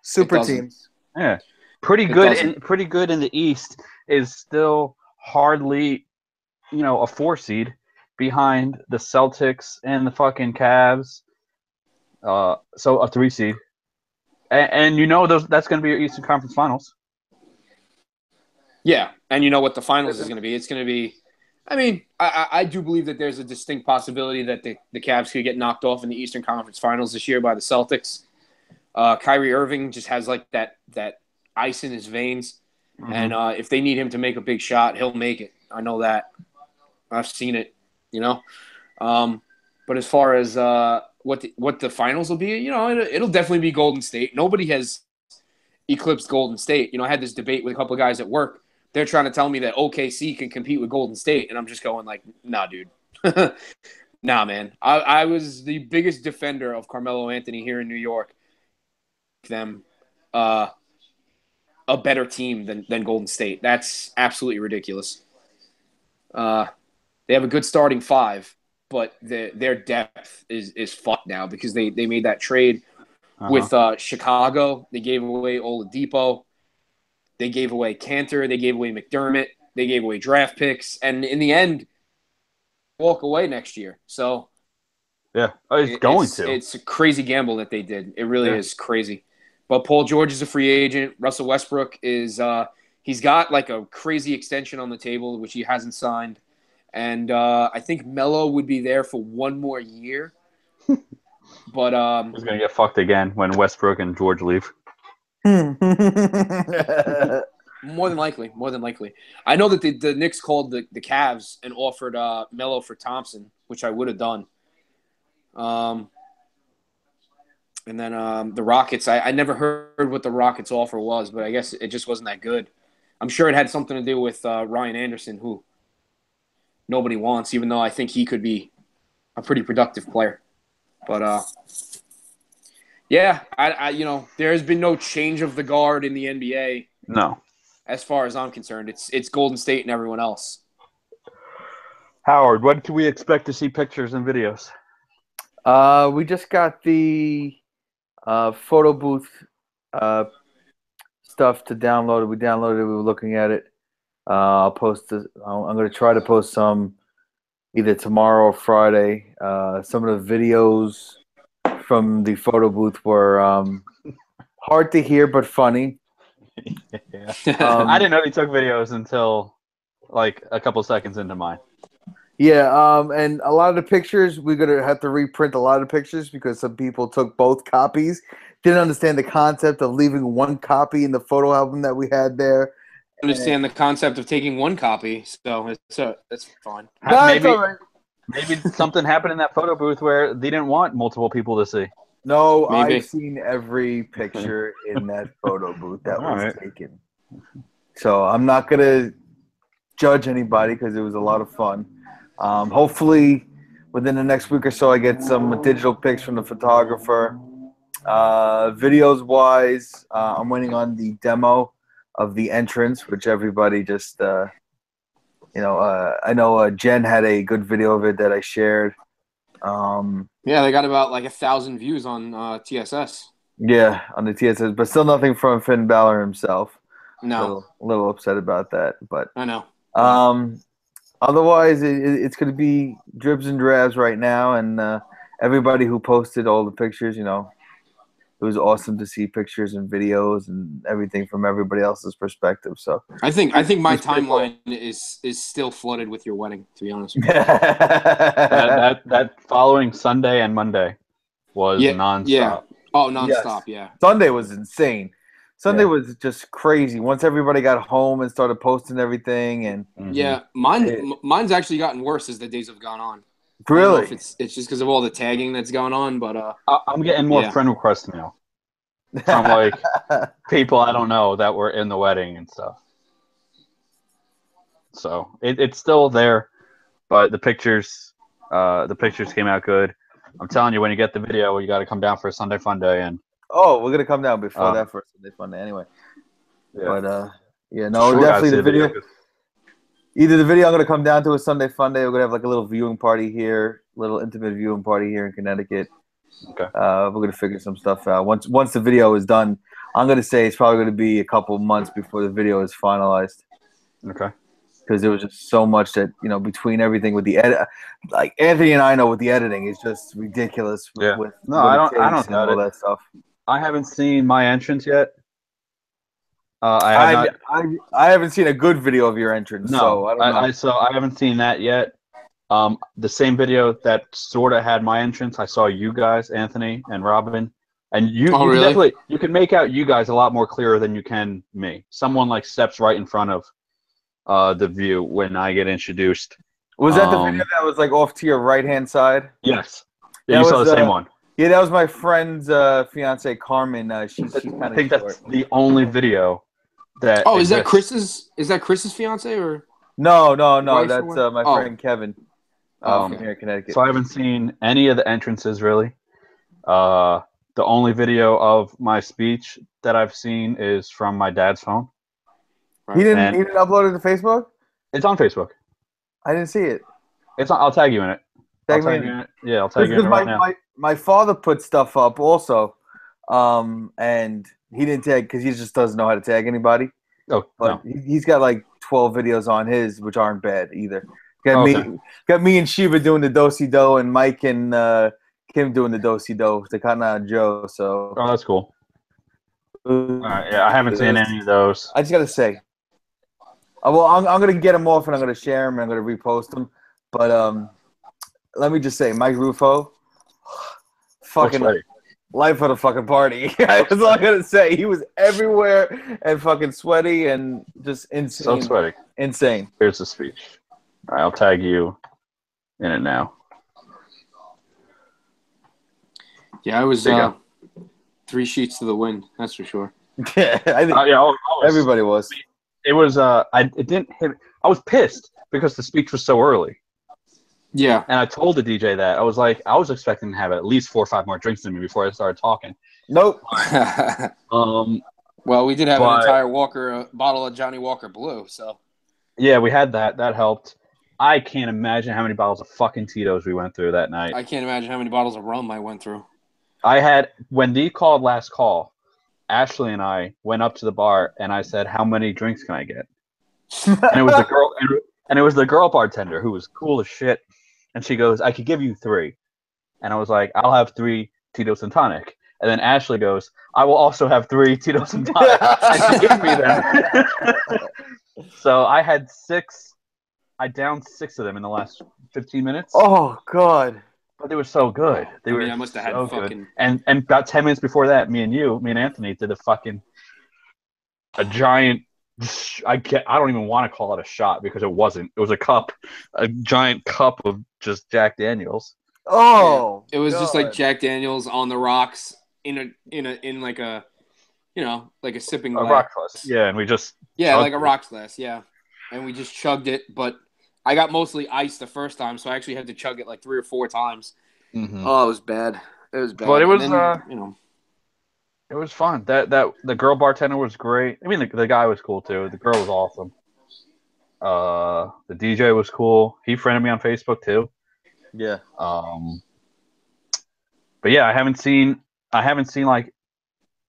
Super teams. Yeah. Pretty good in the East is still hardly, a 4 seed behind the Celtics and the fucking Cavs. So a 3 seed. And that's going to be your Eastern Conference Finals. Yeah, and you know what the finals is going to be. It's going to be – I mean, I do believe that there's a distinct possibility that the Cavs could get knocked off in the Eastern Conference Finals this year by the Celtics. Kyrie Irving just has like that ice in his veins. Mm-hmm. And if they need him to make a big shot, he'll make it. I know that. I've seen it, But as far as what the finals will be, it'll definitely be Golden State. Nobody has eclipsed Golden State. I had this debate with a couple of guys at work. They're trying to tell me that OKC can compete with Golden State, and I'm just going like, nah, dude. Nah, man. I was the biggest defender of Carmelo Anthony here in New York. Them a better team than Golden State. That's absolutely ridiculous. They have a good starting 5, but their depth is fucked now because they made that trade with Chicago. They gave away Oladipo. They gave away Cantor. They gave away McDermott. They gave away draft picks. And in the end, walk away next year. So yeah, it's a crazy gamble that they did. It really is crazy. But Paul George is a free agent. Russell Westbrook is he's got like a crazy extension on the table, which he hasn't signed. And I think Melo would be there for 1 more year. But he's going to get fucked again when Westbrook and George leave. More than likely. I know that the Knicks called the Cavs and offered Melo for Thompson, which I would have done. And then the Rockets, I never heard what the Rockets offer was, but I guess it just wasn't that good. I'm sure it had something to do with Ryan Anderson, who nobody wants, even though I think he could be a pretty productive player. But yeah, I there has been no change of the guard in the NBA. No. As far as I'm concerned, it's Golden State and everyone else. Howard, when can we expect to see pictures and videos? We just got the photo booth stuff to download. We downloaded it. We were looking at it. I'll post this. I'm going to try to post some either tomorrow or Friday. Some of the videos from the photo booth were hard to hear but funny. Yeah. I didn't know he took videos until like a couple seconds into mine. Yeah, and a lot of the pictures, we're going to have to reprint a lot of pictures because some people took both copies, didn't understand the concept of leaving one copy in the photo album that we had there, understand the concept of taking one copy, so it's fine. No, it's all right. Maybe something happened in that photo booth where they didn't want multiple people to see. No, Maybe. I've seen every picture in that photo booth that All was right. taken. So I'm not going to judge anybody because it was a lot of fun. Hopefully, within the next week or so, I get some digital pics from the photographer. Videos-wise, I'm waiting on the demo of the entrance, which everybody just, I know Jen had a good video of it that I shared. Yeah, they got about like 1,000 views on TSS. Yeah, on the TSS, but still nothing from Finn Balor himself. No, A little upset about that, but I know. otherwise, it's going to be dribs and drabs right now, and everybody who posted all the pictures, it was awesome to see pictures and videos and everything from everybody else's perspective. So I think my It's pretty cool. timeline is still flooded with your wedding. To be honest with you. That following Sunday and Monday was nonstop. Yeah. Oh, nonstop. Yeah. Sunday was insane. Sunday Yeah. was just crazy. Once everybody got home and started posting everything, and Yeah, mine's actually gotten worse as the days have gone on. really, I don't know if it's just because of all the tagging that's going on, but I'm getting more friend requests now from like people I don't know that were in the wedding and stuff. So it's still there, but the pictures came out good. I'm telling you, when you get the video, you got to come down for a Sunday Fun Day, and oh, we're gonna come down before that for Sunday Fun Day anyway. yeah. But Sure, definitely gotta see the video. Either the video I'm gonna come down to a Sunday Fun Day. We're gonna have like a little viewing party here, little intimate viewing party here in Connecticut. Okay. We're gonna figure some stuff out. Once the video is done, I'm gonna say it's probably gonna be a couple months before the video is finalized. Okay. Because there was just so much that between everything with the edit, like Anthony and I know with the editing is just ridiculous. Yeah. With No, what I it don't takes and doubt all it. that stuff. I haven't seen my entrance yet. I haven't seen a good video of your entrance, so I don't know. I haven't seen that yet. The same video that sort of had my entrance, I saw you guys, Anthony and Robin, and you really? you can make out you guys a lot more clearer than you can me. Someone like steps right in front of the view when I get introduced. Was that the video that was like off to your right hand side? Yes. Yeah, you saw the same one. Yeah, that was my friend's fiance Carmen. She's kind of I think short. that's the only video that. Oh, exists. is that Chris's fiance or? No. Wife That's or my friend Kevin from here in Connecticut. So I haven't seen any of the entrances really. The only video of my speech that I've seen is from my dad's phone. He didn't upload it to Facebook? It's on Facebook. I didn't see it. It's on, I'll tag you in it. Tag me in it. Yeah, I'll tag you in it right now. My father put stuff up also, and he didn't tag because he just doesn't know how to tag anybody. Oh, but he's got like 12 videos on his, which aren't bad either. Got me and Sheba doing the do-si-do, and Mike and Kim doing the do-si-do, Takana Joe. So that's cool. All right, yeah, I haven't seen any of those. I just gotta say, well, I'm gonna get them off and I'm gonna share them and I'm gonna repost them. But let me just say, Mike Rufo, fucking life of the fucking party. That's all I'm gonna say. He was everywhere and fucking sweaty and just insane. So sweaty. Insane. Here's the speech. All right, I'll tag you in it now. Yeah, I was 3 sheets to the wind. That's for sure. Yeah, I think everybody was. It was. It didn't hit. I was pissed because the speech was so early. Yeah. And I told the DJ that. I was expecting to have at least 4 or 5 more drinks than me before I started talking. Nope. Well, we did have an entire bottle of Johnny Walker Blue, so. Yeah, we had that. That helped. I can't imagine how many bottles of fucking Tito's we went through that night. I can't imagine how many bottles of rum I went through. When Dee called last call, Ashley and I went up to the bar and I said, "How many drinks can I get?" And it was the girl, and it was the girl bartender who was cool as shit. And she goes, "I could give you 3." And I was like, "I'll have 3 Tito's and tonic." And then Ashley goes, "I will also have 3 Tito's and tonic." And she gave me them. So I had 6. I downed 6 of them in the last 15 minutes. Oh God! But they were so good. I must have had fucking. And about 10 minutes before that, me and Anthony did a giant I don't even want to call it a shot because it wasn't. It was a cup, a giant cup of just Jack Daniels. Oh, it was just like God. Jack Daniels on the rocks in like a, like a sipping A glass. rock glass. Yeah, and we just Like a chugged it. rocks glass. Yeah, and we just chugged it. But I got mostly ice the first time, so I actually had to chug it like 3 or 4 times. Mhm. Oh, it was bad. It was bad. But it was And then, it was fun. That the girl bartender was great. I mean, the guy was cool too. The girl was awesome. The DJ was cool. He friended me on Facebook too. Yeah. But yeah, I haven't seen like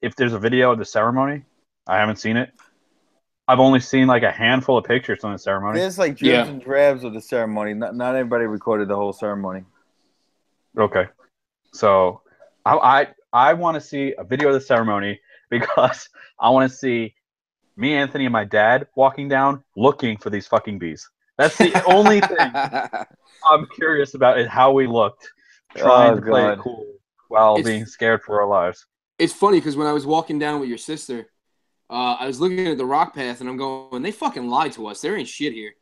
if there's a video of the ceremony. I haven't seen it. I've only seen like a handful of pictures from the ceremony. There's like dribs and drabs of the ceremony. Not everybody recorded the whole ceremony. Okay, so I want to see a video of the ceremony because I want to see me, Anthony, and my dad walking down looking for these fucking bees. That's the only thing I'm curious about is how we looked trying to play it cool while being scared for our lives. It's funny because when I was walking down with your sister, I was looking at the rock path and I'm going, they fucking lied to us. There ain't shit here.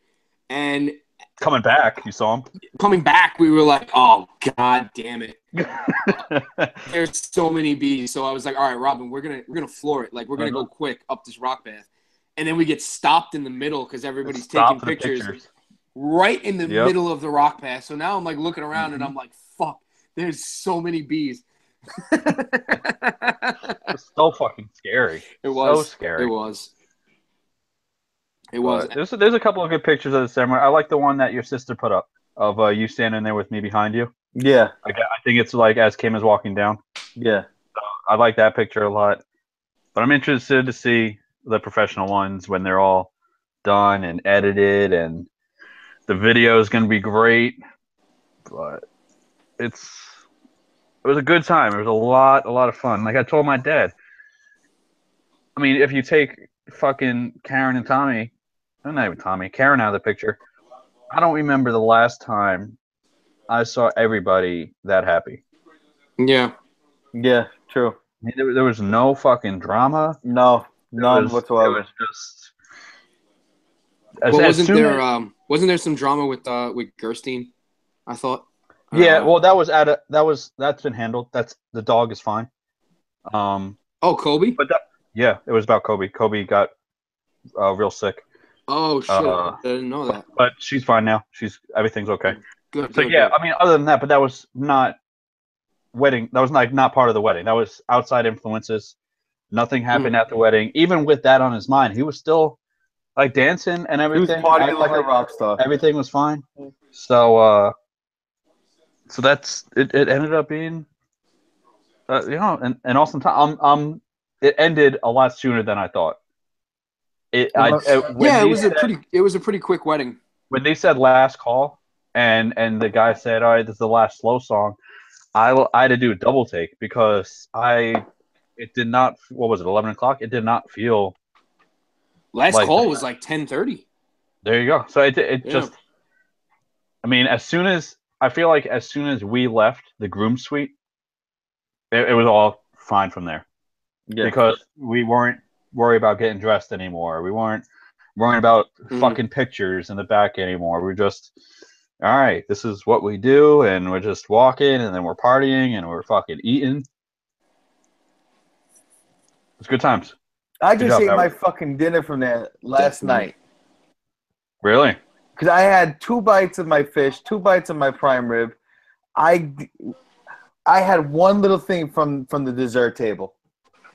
And coming back, you saw him? Coming back, we were like, oh, God damn it. There's so many bees. So I was like, all right, Robin, we're gonna floor it. Like, we're going to go quick up this rock path. And then we get stopped in the middle because everybody's taking pictures right in the middle of the rock path. So now I'm like looking around and I'm like, fuck, there's so many bees. It's so fucking scary. It was. So scary. It was. It was. There's a couple of good pictures of the ceremony. I like the one that your sister put up of you standing there with me behind you. Yeah. I think it's like as Kim is walking down. Yeah. So I like that picture a lot. But I'm interested to see the professional ones when they're all done and edited, and the video is going to be great. But it was a good time. It was a lot of fun. Like I told my dad, I mean, if you take fucking Karen and Tommy, not even Tommy, Karen out of the picture, I don't remember the last time I saw everybody that happy. Yeah. Yeah, true. I mean, there was no fucking drama. No, none whatsoever. It was just. Wasn't there some drama with Gerstein? I thought. Yeah, well, that's been handled. The dog is fine. Kobe. But it was about Kobe. Kobe got real sick. Oh shit! I didn't know that. But she's fine now. Everything's okay. Good. So good. I mean, other than that, but that was not wedding. That was not part of the wedding. That was outside influences. Nothing happened at the wedding. Even with that on his mind, he was still like dancing and everything. He was partying like a rock star. Everything was fine. So that's it. It ended up being, an awesome time. It ended a lot sooner than I thought. It was a pretty quick wedding. When they said last call, and the guy said, "All right, this is the last slow song," I had to do a double take because it did not. What was it? 11 o'clock. It did not feel. Last call was like 10:30. There you go. So it just. I mean, as soon as we left the groom suite, it was all fine from there. Yeah. Because we weren't worried about getting dressed anymore. We weren't worrying about fucking pictures in the back anymore. We're just, all right, this is what we do, and we're just walking, and then we're partying, and we're fucking eating. It's good times. I just ate my fucking dinner from there last night. Really? Because I had 2 bites of my fish, 2 bites of my prime rib. I had one little thing from the dessert table.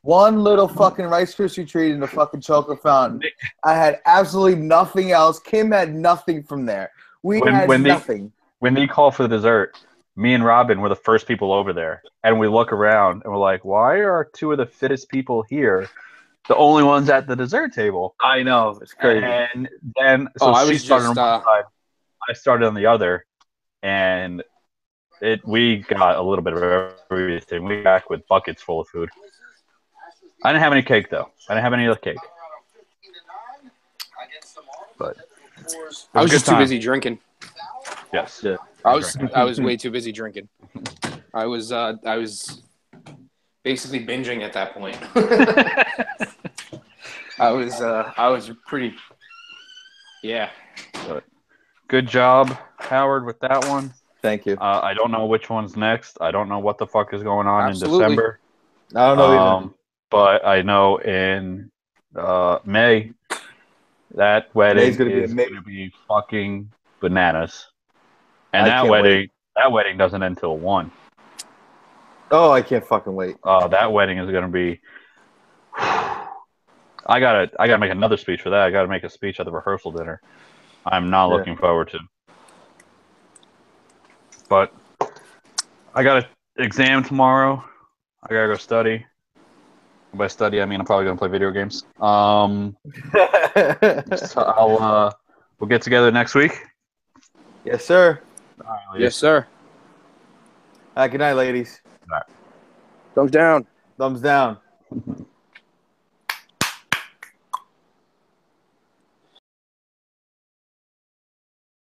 One little fucking Rice Krispie treat and a fucking chocolate fountain. I had absolutely nothing else. Kim had nothing from there. We had nothing. When they called for the dessert, me and Robin were the first people over there. And we look around and we're like, why are 2 of the fittest people here the only ones at the dessert table? I know. It's crazy. And then she started on one side. I started on the other. And we got a little bit of everything. We back with buckets full of food. I didn't have any cake, though. I didn't have any other cake. But I was just too busy drinking. Yes. Yeah. I was way too busy drinking. I was basically binging at that point. I was pretty. Yeah. Good job, Howard, with that one. Thank you. I don't know which one's next. I don't know what the fuck is going on Absolutely. in December. I don't know either. But I know in May, that wedding is going to be fucking bananas. And that wedding doesn't end till 1. Oh, I can't fucking wait. That wedding is going to be. I gotta make another speech for that. I gotta make a speech at the rehearsal dinner. I'm not looking forward to. But I got an exam tomorrow. I gotta go study. By study, I mean I'm probably gonna play video games. So we'll get together next week. Yes, sir. All right, Yes, sir. Good night, ladies. Thumbs down. Thumbs down.